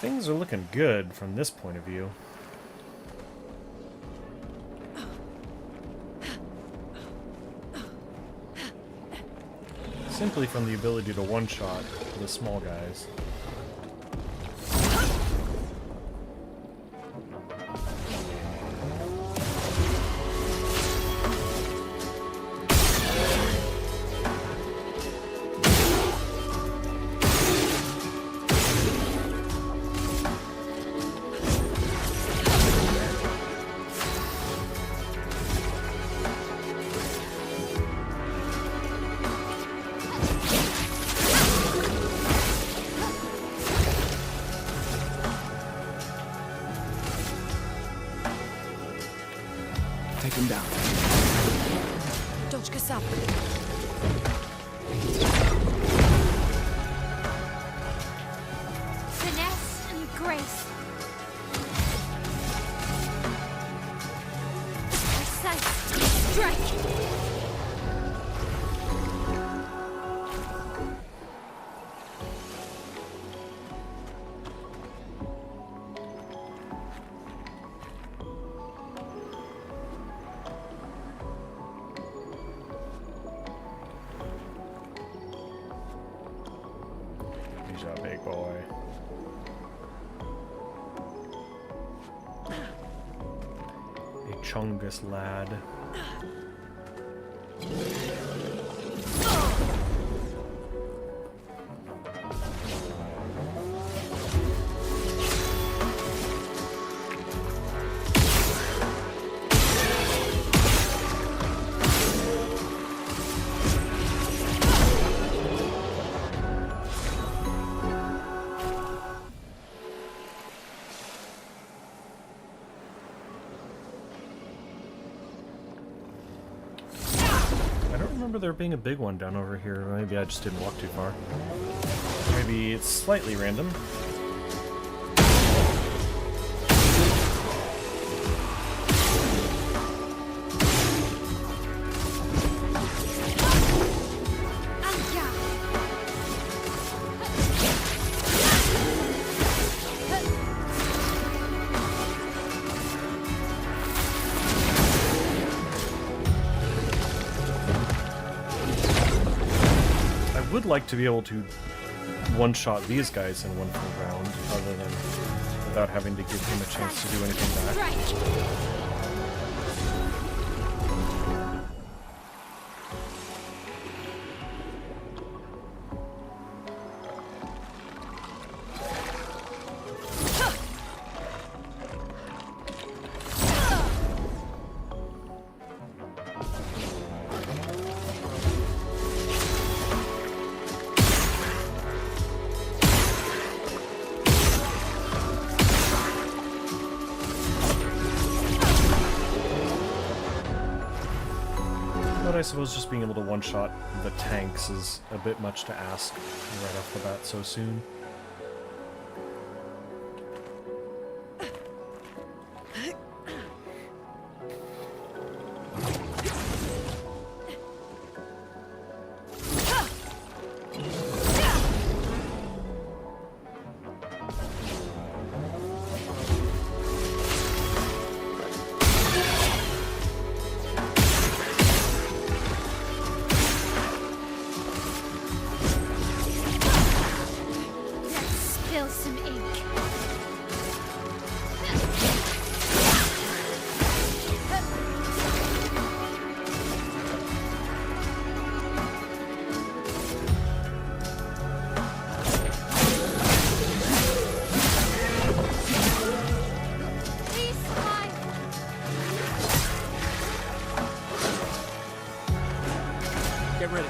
Things are looking good from this point of view. Simply from the ability to one-shot the small guys. Take him down. Dodge up. Finesse and grace. Precise strike. He's a big boy. A chungus lad. I don't remember there being a big one down over here. Maybe I just didn't walk too far. Maybe it's slightly random. I would like to be able to one-shot these guys in one full round, other than without having to give him a chance to do anything back. But I suppose just being able to one-shot the tanks is a bit much to ask right off the bat so soon. Spill some ink. Please hide. Get ready.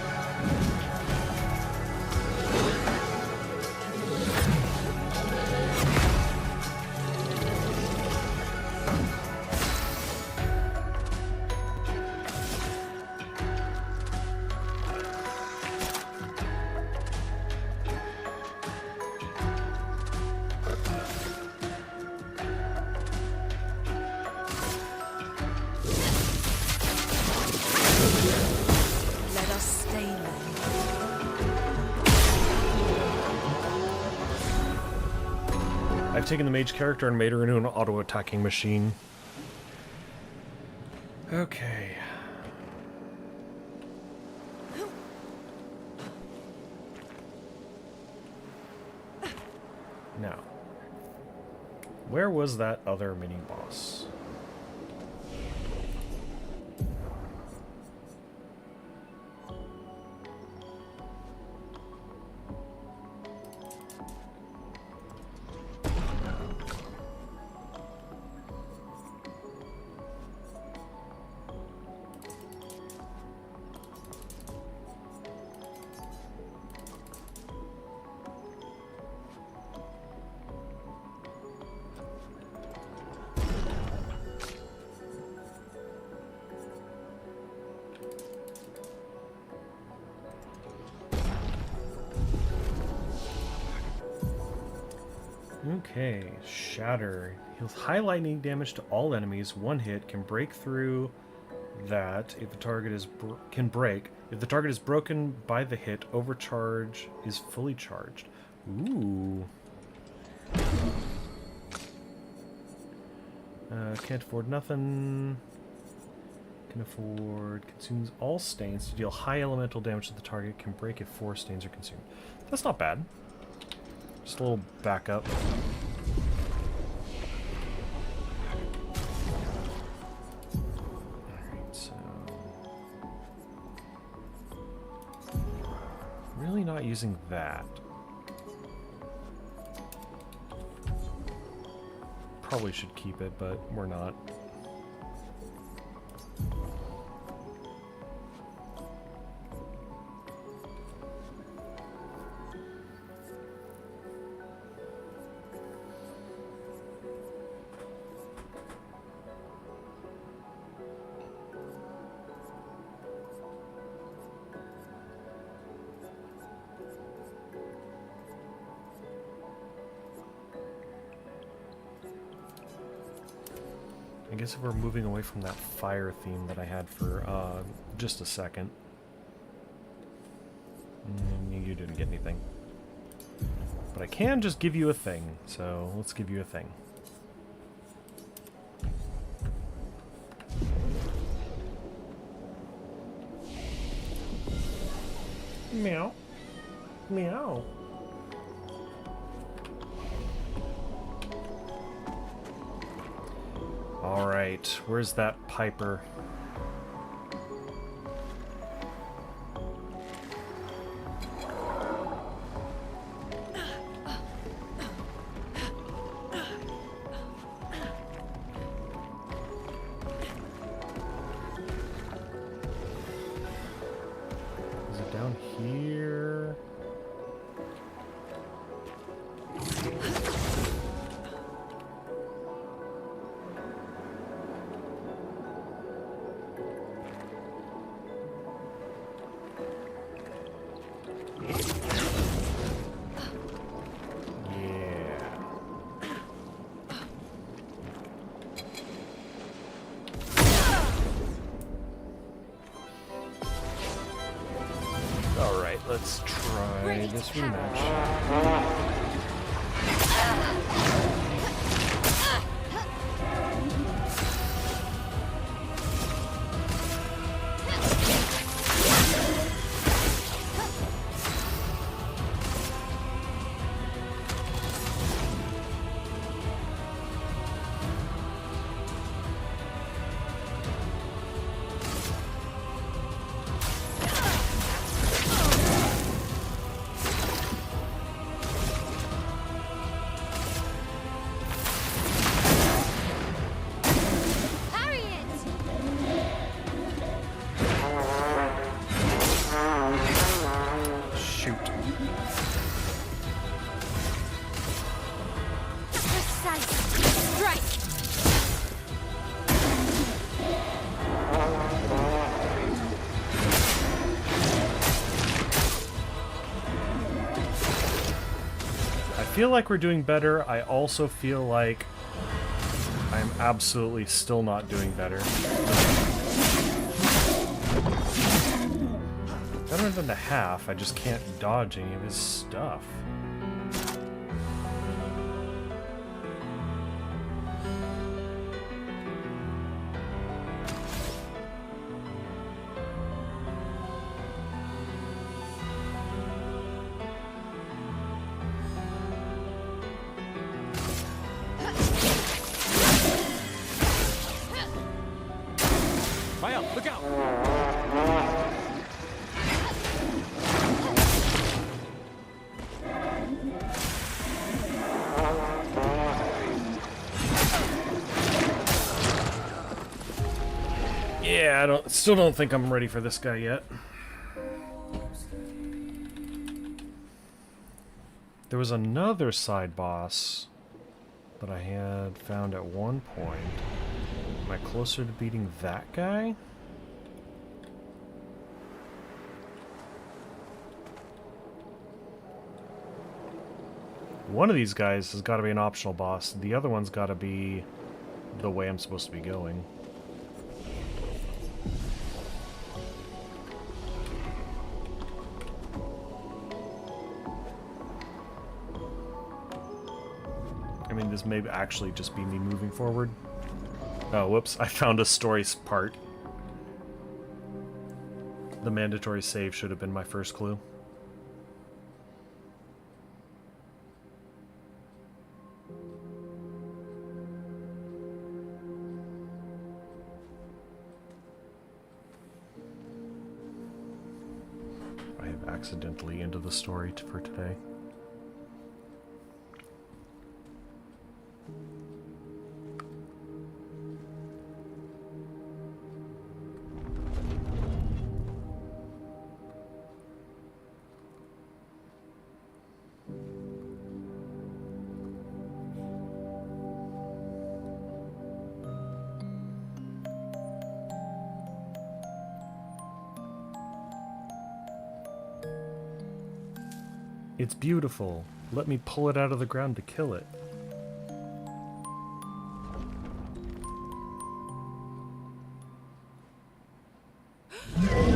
Let us stay low. I've taken the mage character and made her into an auto-attacking machine. Okay. Now, where was that other mini-boss? Okay, shatter. Heals high lightning damage to all enemies. One hit can break through that if the target is can break. If the target is broken by the hit, overcharge is fully charged. Ooh. Can't afford nothing. Can afford consumes all stains to deal high elemental damage to the target. Can break if 4 stains are consumed. That's not bad. Just a little backup. Alright, so... really not using that. Probably should keep it, but we're not. I guess if we're moving away from that fire theme that I had for just a second. You didn't get anything. But I can just give you a thing, so let's give you a thing. Meow. Meow. Alright, where's that Piper? Is it down here? Let's try this rematch. I feel like we're doing better. I also feel like I'm absolutely still not doing better. Better than the half, I just can't dodge any of his stuff. Look out! Yeah, still don't think I'm ready for this guy yet. There was another side boss that I had found at one point. Am I closer to beating that guy? One of these guys has got to be an optional boss. The other one's got to be the way I'm supposed to be going. I mean, this may actually just be me moving forward. Oh, whoops. I found a story part. The mandatory save should have been my first clue. I have accidentally ended the story for today. It's beautiful. Let me pull it out of the ground to kill it.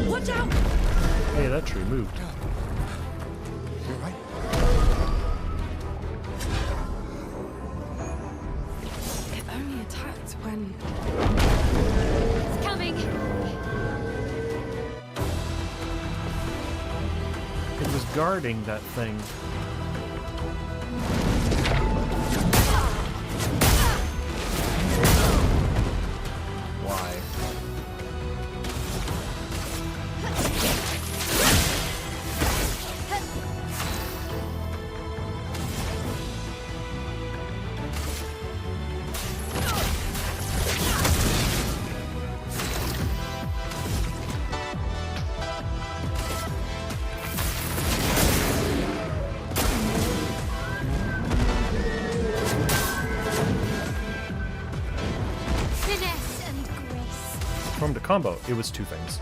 Watch out! Hey, that tree moved. You alright? It only attacked when... It's coming. It was guarding that thing. Why? Finesse and grace. From the combo, it was two things.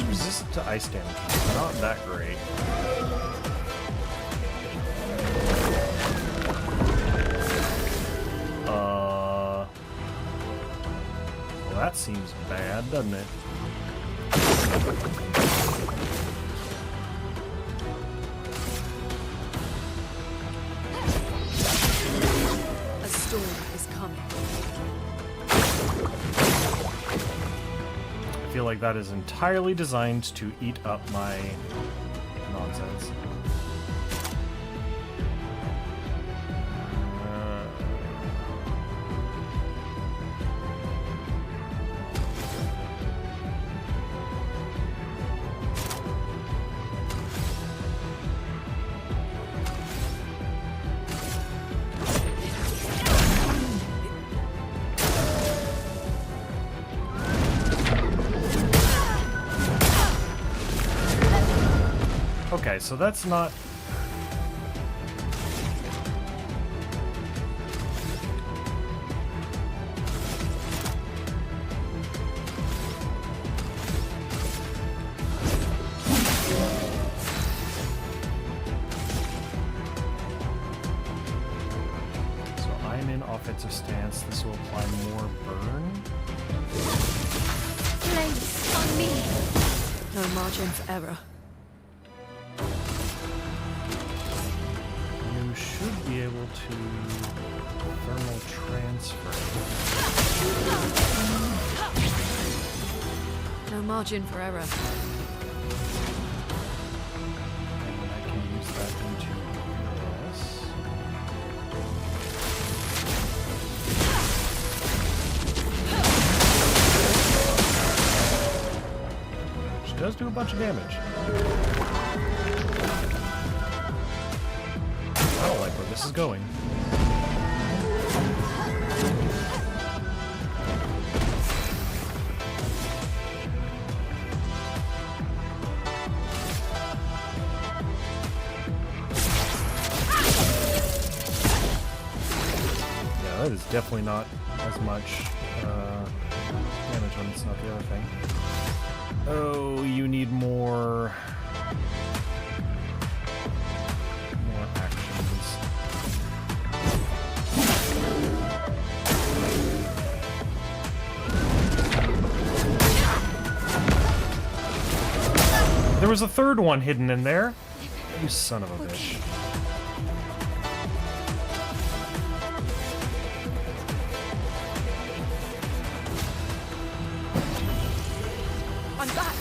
Resistant to ice damage. Not that great. Well, that seems bad, doesn't it? A storm is coming. I feel like that is entirely designed to eat up my nonsense. Okay, so that's not... So I'm in offensive stance. This will apply more burn. Place on me. No margin for error. You should be able to thermal transfer. No margin for error. And I can use that into this. Which does do a bunch of damage. this is going. Yeah, that is definitely not as much damage when it's not the other thing. Oh, you need more actions. There was a third one hidden in there. You son of a bitch. I'm back.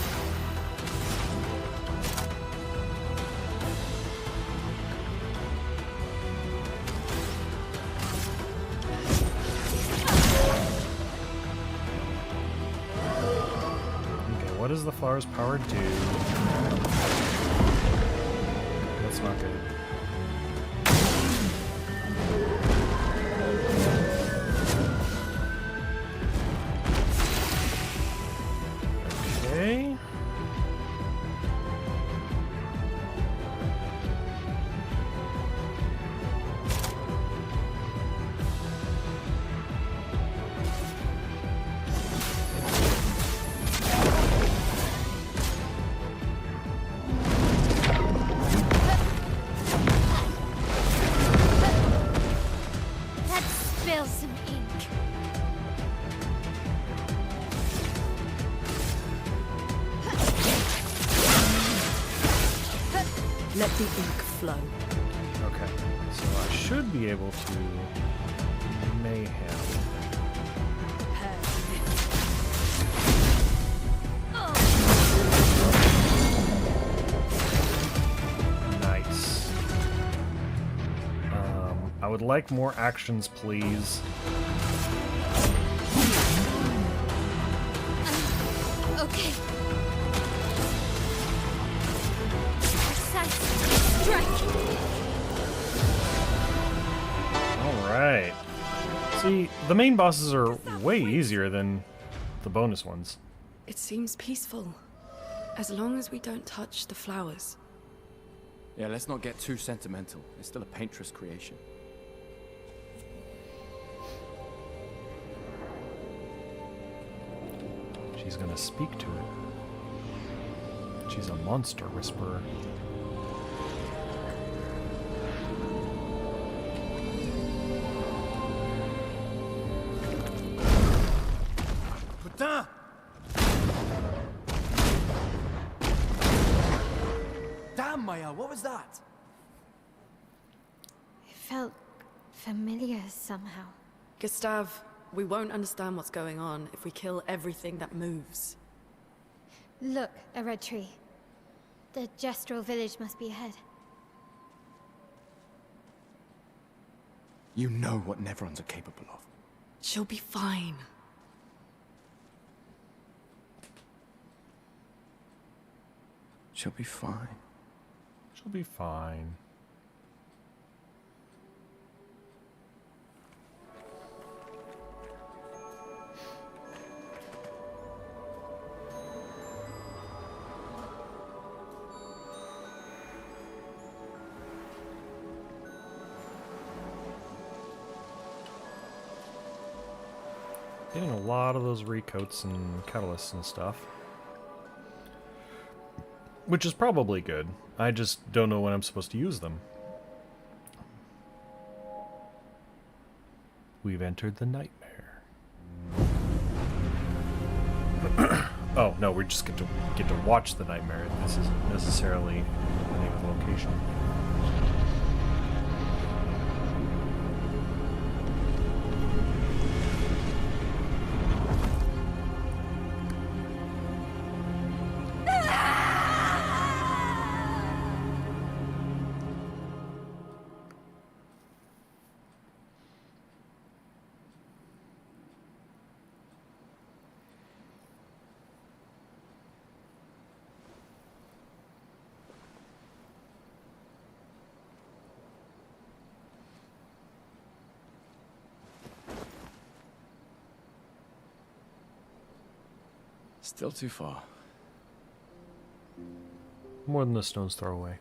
Okay, what does the flower's power do? That's not good. Okay. Let's spill some ink. Let the ink flow. Okay. So I should be able to mayhem. Nice. I would like more actions, please. Okay. Precise strike. Alright. See, the main bosses are way easier than the bonus ones. It seems peaceful. As long as we don't touch the flowers. Yeah, let's not get too sentimental. It's still a painter's creation. She's gonna speak to it. She's a monster whisperer. Putain! Damn, Maya, what was that? It felt familiar somehow. Gustave, we won't understand what's going on if we kill everything that moves. Look, a red tree. The gestural village must be ahead. You know what Nevrons are capable of. She'll be fine. She'll be fine. She'll be fine. Getting a lot of those recoats and catalysts and stuff. Which is probably good. I just don't know when I'm supposed to use them. We've entered the nightmare. Oh, no, we just get to watch the nightmare. This isn't necessarily the name of the location. Still too far. More than a stone's throw away.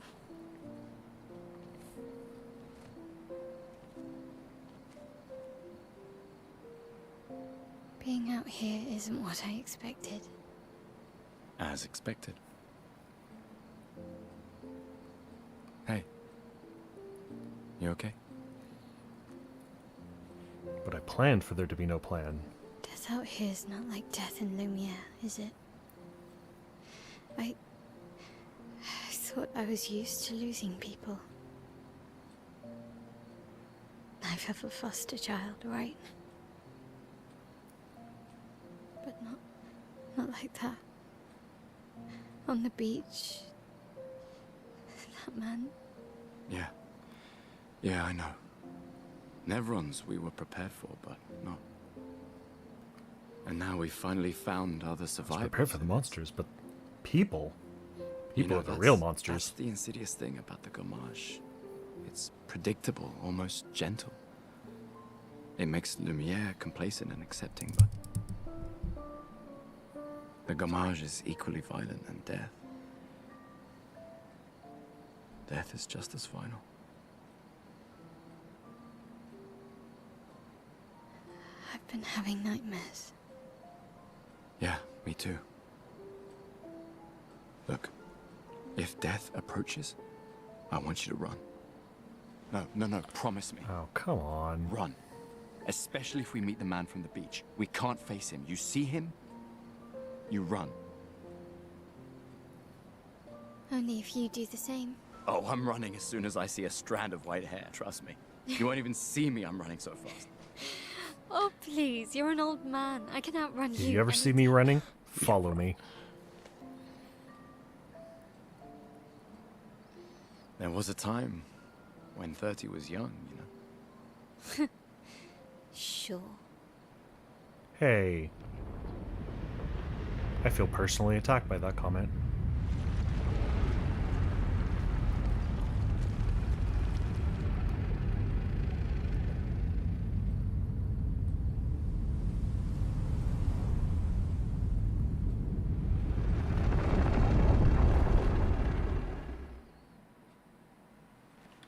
Being out here isn't what I expected. As expected. Hey. You okay? But I planned for there to be no plan. Death out here's not like death in Lumiere, is it? I thought I was used to losing people. I've have a foster child, right? But not like that. On the beach. That man. Yeah. Yeah, I know. Nevrons we were prepared for, but not. And now we finally found other I was survivors. prepared for the monsters, but people? People You know, are the real that's monsters. the insidious thing about the Gommage. It's predictable, almost gentle. It makes Lumiere complacent and accepting, but the Gommage is equally violent than death. Death is just as final. I've been having nightmares. Yeah, me too. Look, if death approaches, I want you to run. No, promise me. Oh, come on. Run. Especially if we meet the man from the beach. We can't face him. You see him, you run. Only if you do the same. Oh, I'm running as soon as I see a strand of white hair, trust me. You won't even see me, I'm running so fast. Oh, please, you're an old man. I can outrun If you. you ever see me running, follow me. There was a time when 30 was young, you know? Sure. Hey. I feel personally attacked by that comment.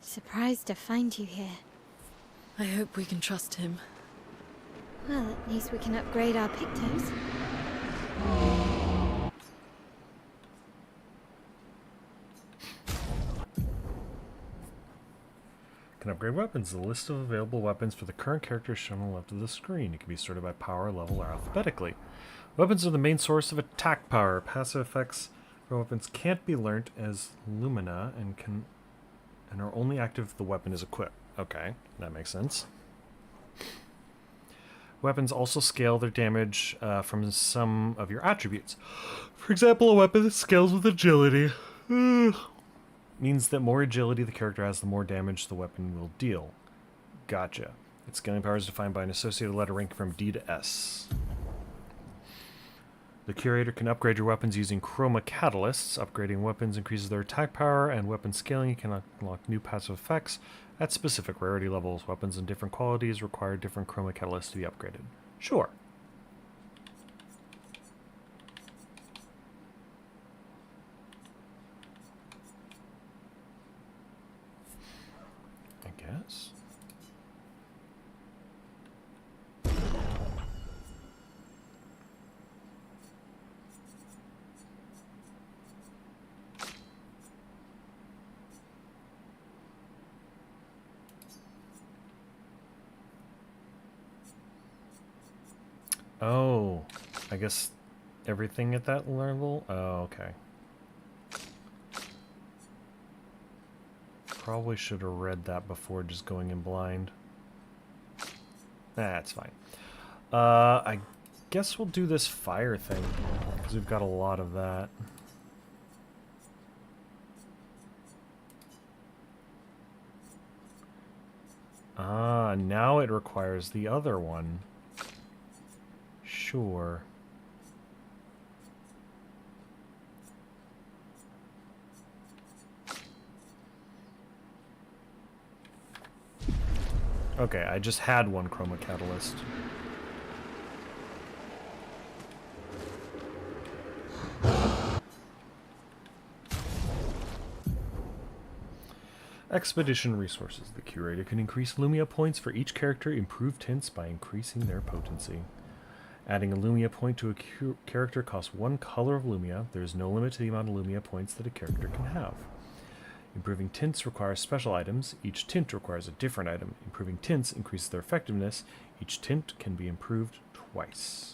Surprised to find you here. I hope we can trust him. Well, at least we can upgrade our pictos. Can upgrade weapons. The list of available weapons for the current character is shown on the left of the screen. It can be sorted by power, level, or alphabetically. Weapons are the main source of attack power. Passive effects for weapons can't be learnt as Lumina and are only active if the weapon is equipped. Okay, that makes sense. Weapons also scale their damage from some of your attributes. For example, a weapon that scales with agility means that more agility the character has, the more damage the weapon will deal. Gotcha. Its scaling power is defined by an associated letter ranking from D to S. The curator can upgrade your weapons using chroma catalysts. Upgrading weapons increases their attack power, and weapon scaling can unlock new passive effects at specific rarity levels. Weapons in different qualities require different chroma catalysts to be upgraded. Sure. I guess. Oh, I guess everything at that level? Oh, okay. Probably should have read that before just going in blind. That's fine. I guess we'll do this fire thing, because we've got a lot of that. Ah, now it requires the other one. Sure. Okay, I just had one chroma catalyst. Expedition resources. The curator can increase Lumia points for each character, improve tints by increasing their potency. Adding a Lumia point to a character costs 1 color of Lumia. There is no limit to the amount of Lumia points that a character can have. Improving tints requires special items. Each tint requires a different item. Improving tints increases their effectiveness. Each tint can be improved twice.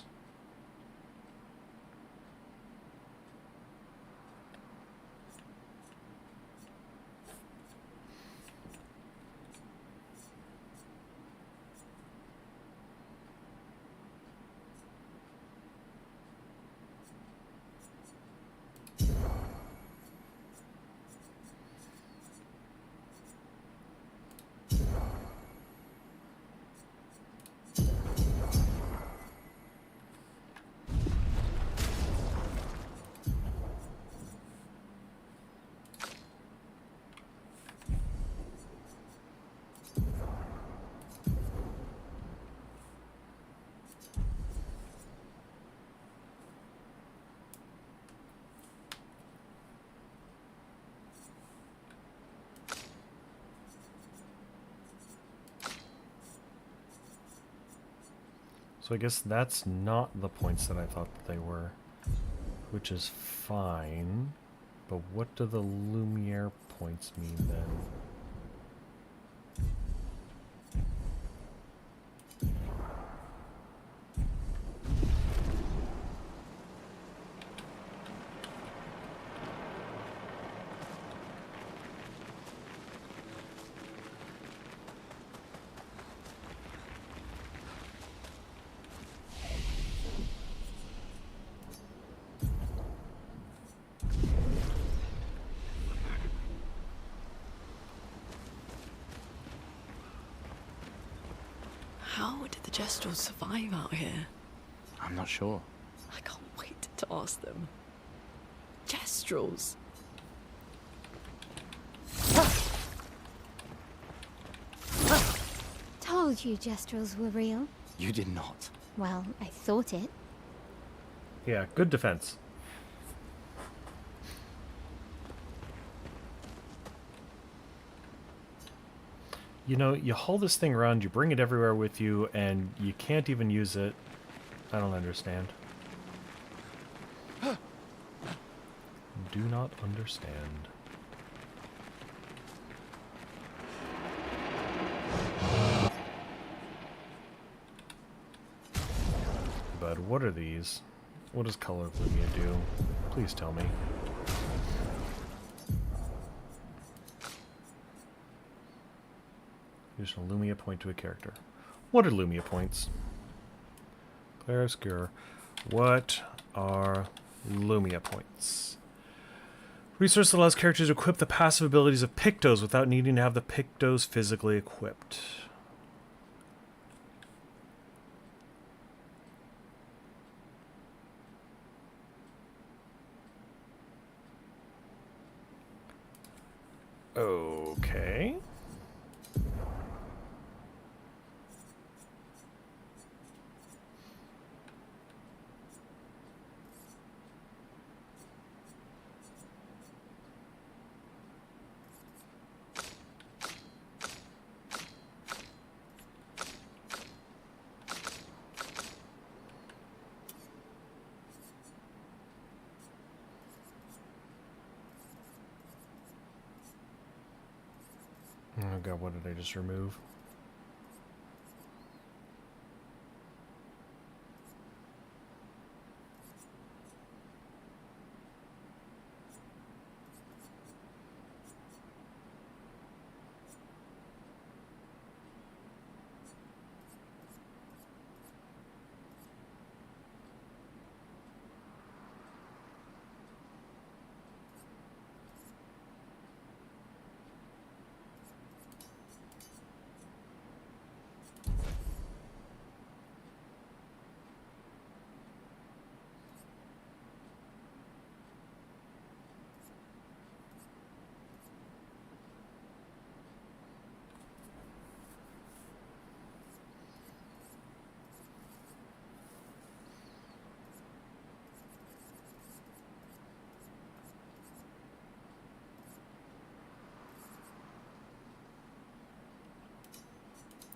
So I guess that's not the points that I thought that they were, which is fine. But what do the Lumiere points mean then? How did the Jestrels survive out here? I'm not sure. I can't wait to ask them. Jestrels? Told you Jestrels were real. You did not. Well, I thought it. Yeah, good defense. You know, you haul this thing around, you bring it everywhere with you, and you can't even use it. I don't understand. Do not understand. But what are these? What does color of Lumia do? Please tell me. Additional Lumia point to a character. What are Lumia points? Clair Obscur. What are Lumia points? Resource that allows characters to equip the passive abilities of Pictos without needing to have the Pictos physically equipped. Okay. Oh god, what did I just remove?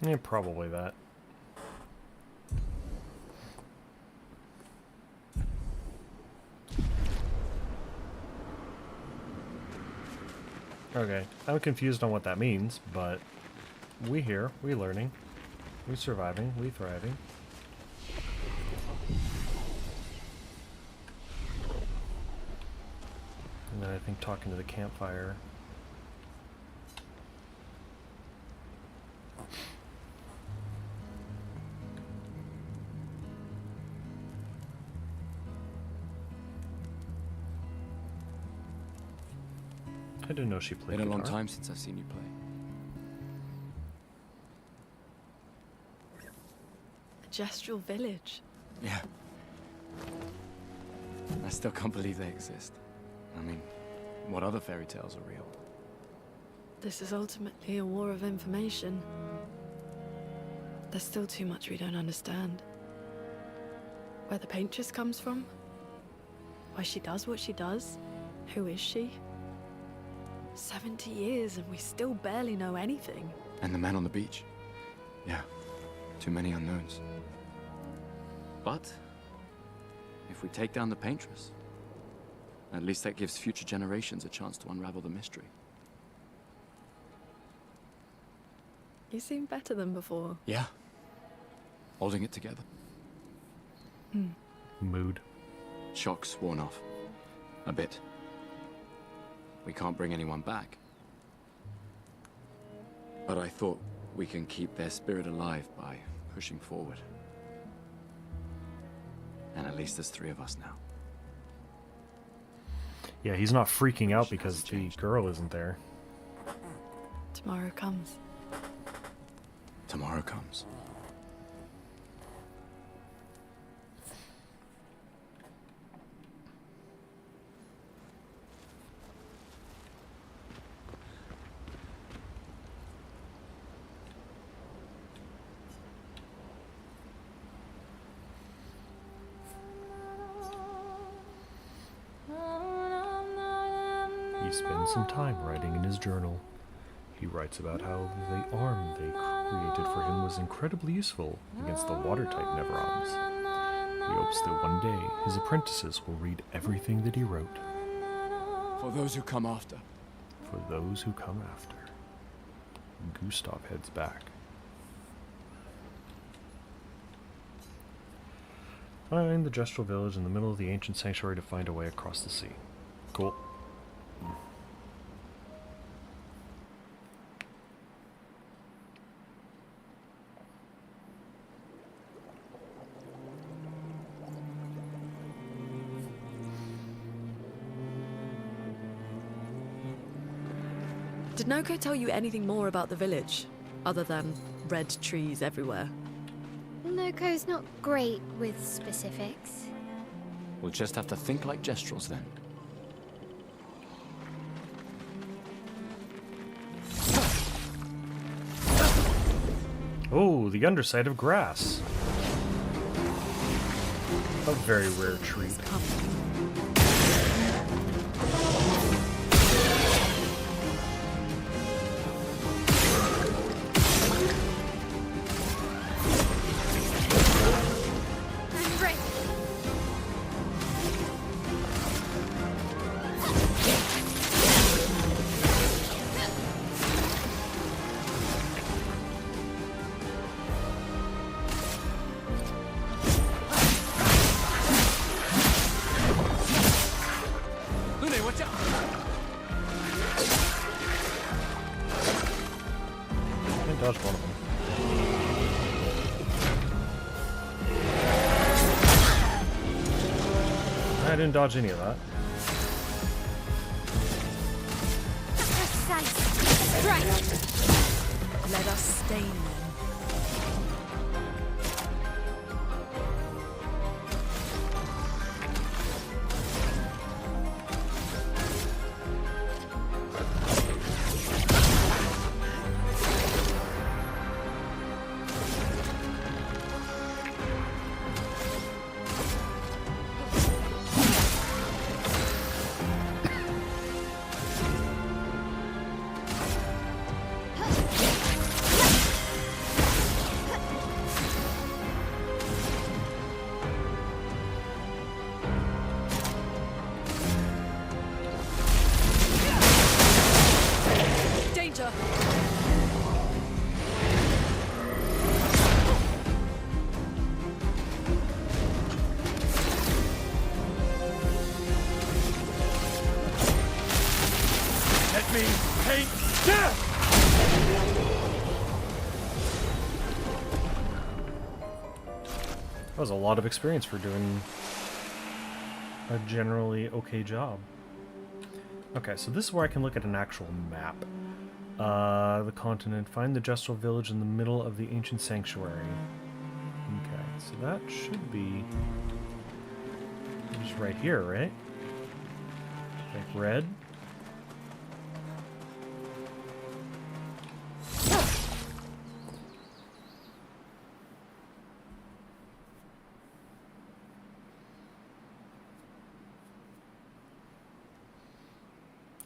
Yeah, probably that. Okay, I'm confused on what that means, but we here, we learning, we surviving, we thriving. And then I think talking to the campfire. I didn't know she played Been a long guitar. time since I've seen you play. A gestural village. Yeah. I still can't believe they exist. I mean, what other fairy tales are real? This is ultimately a war of information. There's still too much we don't understand. Where the paintress comes from? Why she does what she does? Who is she? 70 years and we still barely know anything. And the man on the beach? Yeah, too many unknowns. But if we take down the paintress, at least that gives future generations a chance to unravel the mystery. You seem better than before. Yeah. Holding it together. Mood. Shock's worn off. A bit. We can't bring anyone back. But I thought we can keep their spirit alive by pushing forward. And at least there's 3 of us now. Yeah, he's not freaking out because the girl isn't there. Tomorrow comes. Tomorrow comes. He spends some time writing in his journal. He writes about how the arm they created for him was incredibly useful against the watertight Neverons. He hopes that one day his apprentices will read everything that he wrote. For those who come after. For those who come after. Gustav heads back. Find the Gestural Village in the middle of the ancient sanctuary to find a way across the sea. Cool. Did Noko tell you anything more about the village, other than red trees everywhere? Noko's not great with specifics. We'll just have to think like Gestrals then. Oh, the underside of grass. A very rare treat. It's coming. Dodge one of them. I didn't dodge any of that. Precise strike. Let us stain them. That was a lot of experience for doing a generally okay job. Okay, so this is where I can look at an actual map. The continent. Find the Gestural Village in the middle of the ancient sanctuary. Okay, so that should be just right here, right? Like red.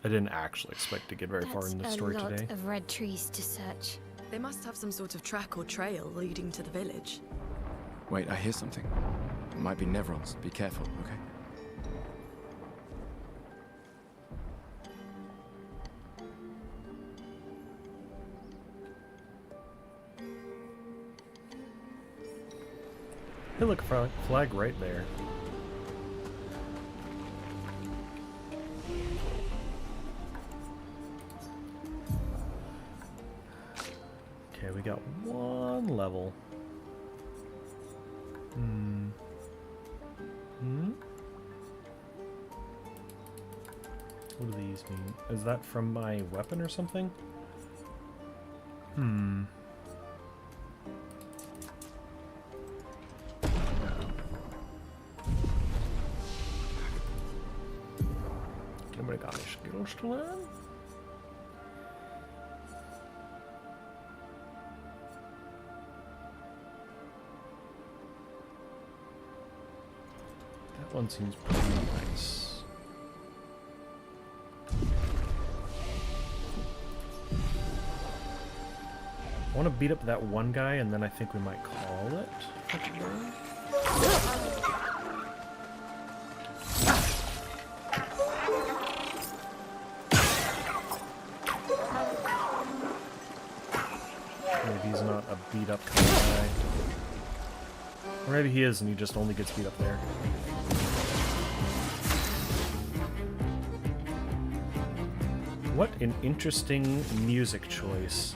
I didn't actually expect to get very far in the story today. That's a lot of red trees to search. They must have some sort of track or trail leading to the village. Wait, I hear something. It might be Nevrons. Be careful, okay? Hey, look, flag right there. Okay, we got one level. What do these mean? Is that from my weapon or something? Anybody got any skills to learn? That one seems pretty nice. I want to beat up that one guy, and then I think we might call it for today. Maybe he's not a beat-up kind of guy. Or maybe he is, and he just only gets beat up there. What an interesting music choice.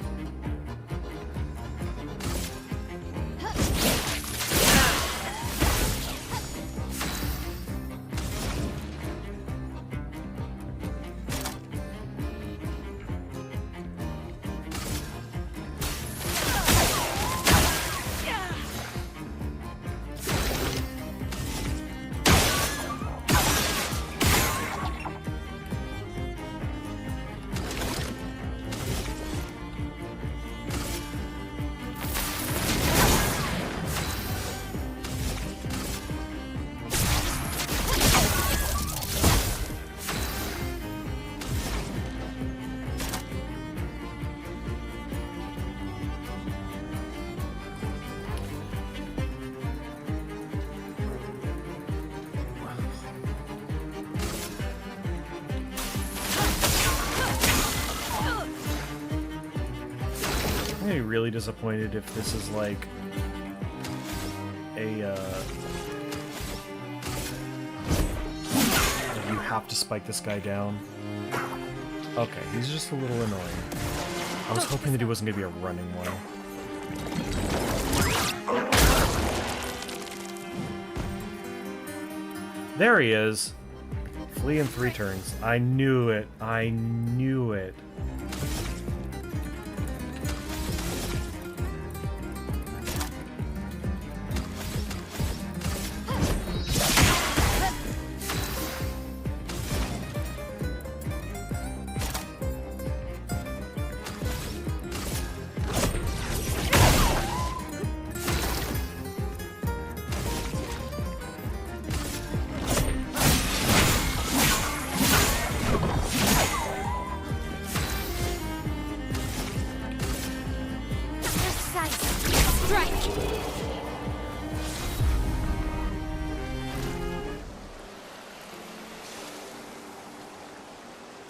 I'm gonna be really disappointed if this is like a you have to spike this guy down. Okay, he's just a little annoying. I was hoping that he wasn't gonna be a running one. There he is. Flee in 3 turns. I knew it. I knew it.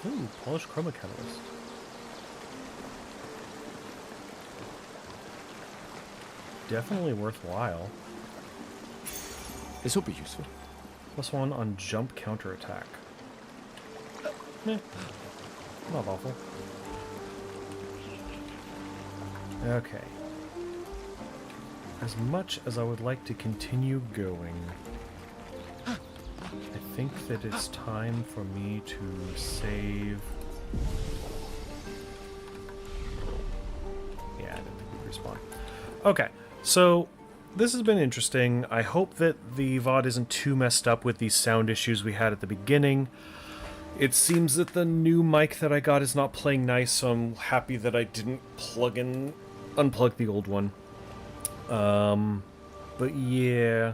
Ooh, polished chroma catalyst. Definitely worthwhile. This will be useful. +1 on jump counterattack. Eh, not awful. Okay. as much as I would like to continue going, I think that it's time for me to save. Yeah, I didn't think we'd respawn. Okay, so this has been interesting. I hope that the VOD isn't too messed up with these sound issues we had at the beginning. It seems that the new mic that I got is not playing nice, so I'm happy that I didn't unplug the old one. But yeah,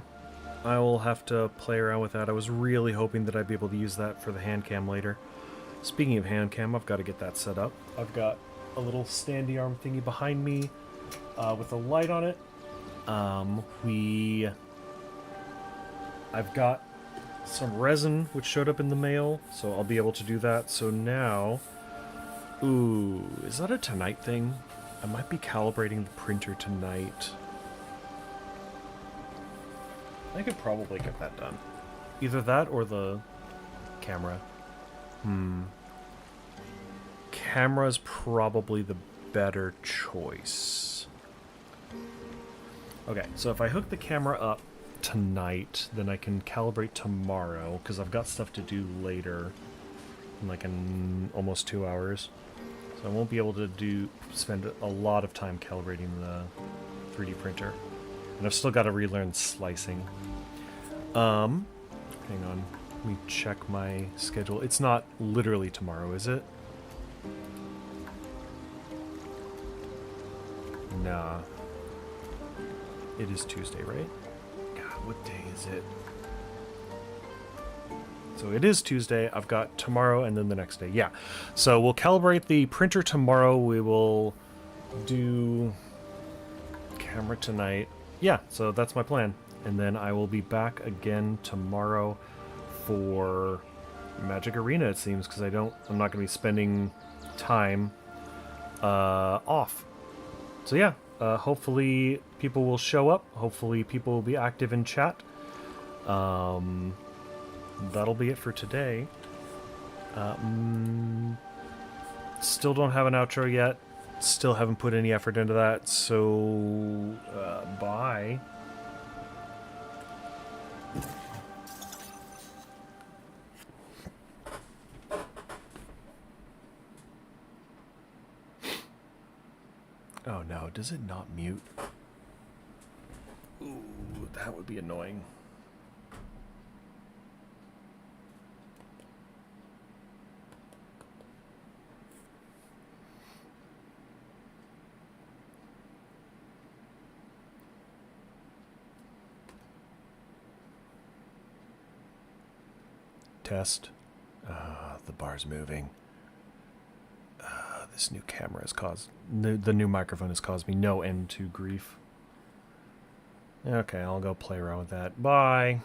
I will have to play around with that. I was really hoping that I'd be able to use that for the hand cam later. Speaking of hand cam, I've got to get that set up. I've got a little standy arm thingy behind me with a light on it. I've got some resin which showed up in the mail, so I'll be able to do that. So now, ooh, is that a tonight thing? I might be calibrating the printer tonight. I could probably get that done. Either that or the camera. Camera's probably the better choice. Okay, so if I hook the camera up tonight, then I can calibrate tomorrow, because I've got stuff to do later, in like almost 2 hours. So I won't be able to spend a lot of time calibrating the 3D printer. And I've still got to relearn slicing. Hang on, let me check my schedule. It's not literally tomorrow, is it? Nah. It is Tuesday, right? God, what day is it? So it is Tuesday. I've got tomorrow and then the next day. Yeah. So we'll calibrate the printer tomorrow. We will do camera tonight. Yeah, so that's my plan. And then I will be back again tomorrow for Magic Arena, it seems, because I'm not going to be spending time off. So yeah, hopefully people will show up. Hopefully people will be active in chat. That'll be it for today. Still don't have an outro yet. Still haven't put any effort into that, so bye. Oh no, does it not mute? Ooh, that would be annoying. Test. The bar's moving. This new camera has caused... The new microphone has caused me no end to grief. Okay, I'll go play around with that. Bye!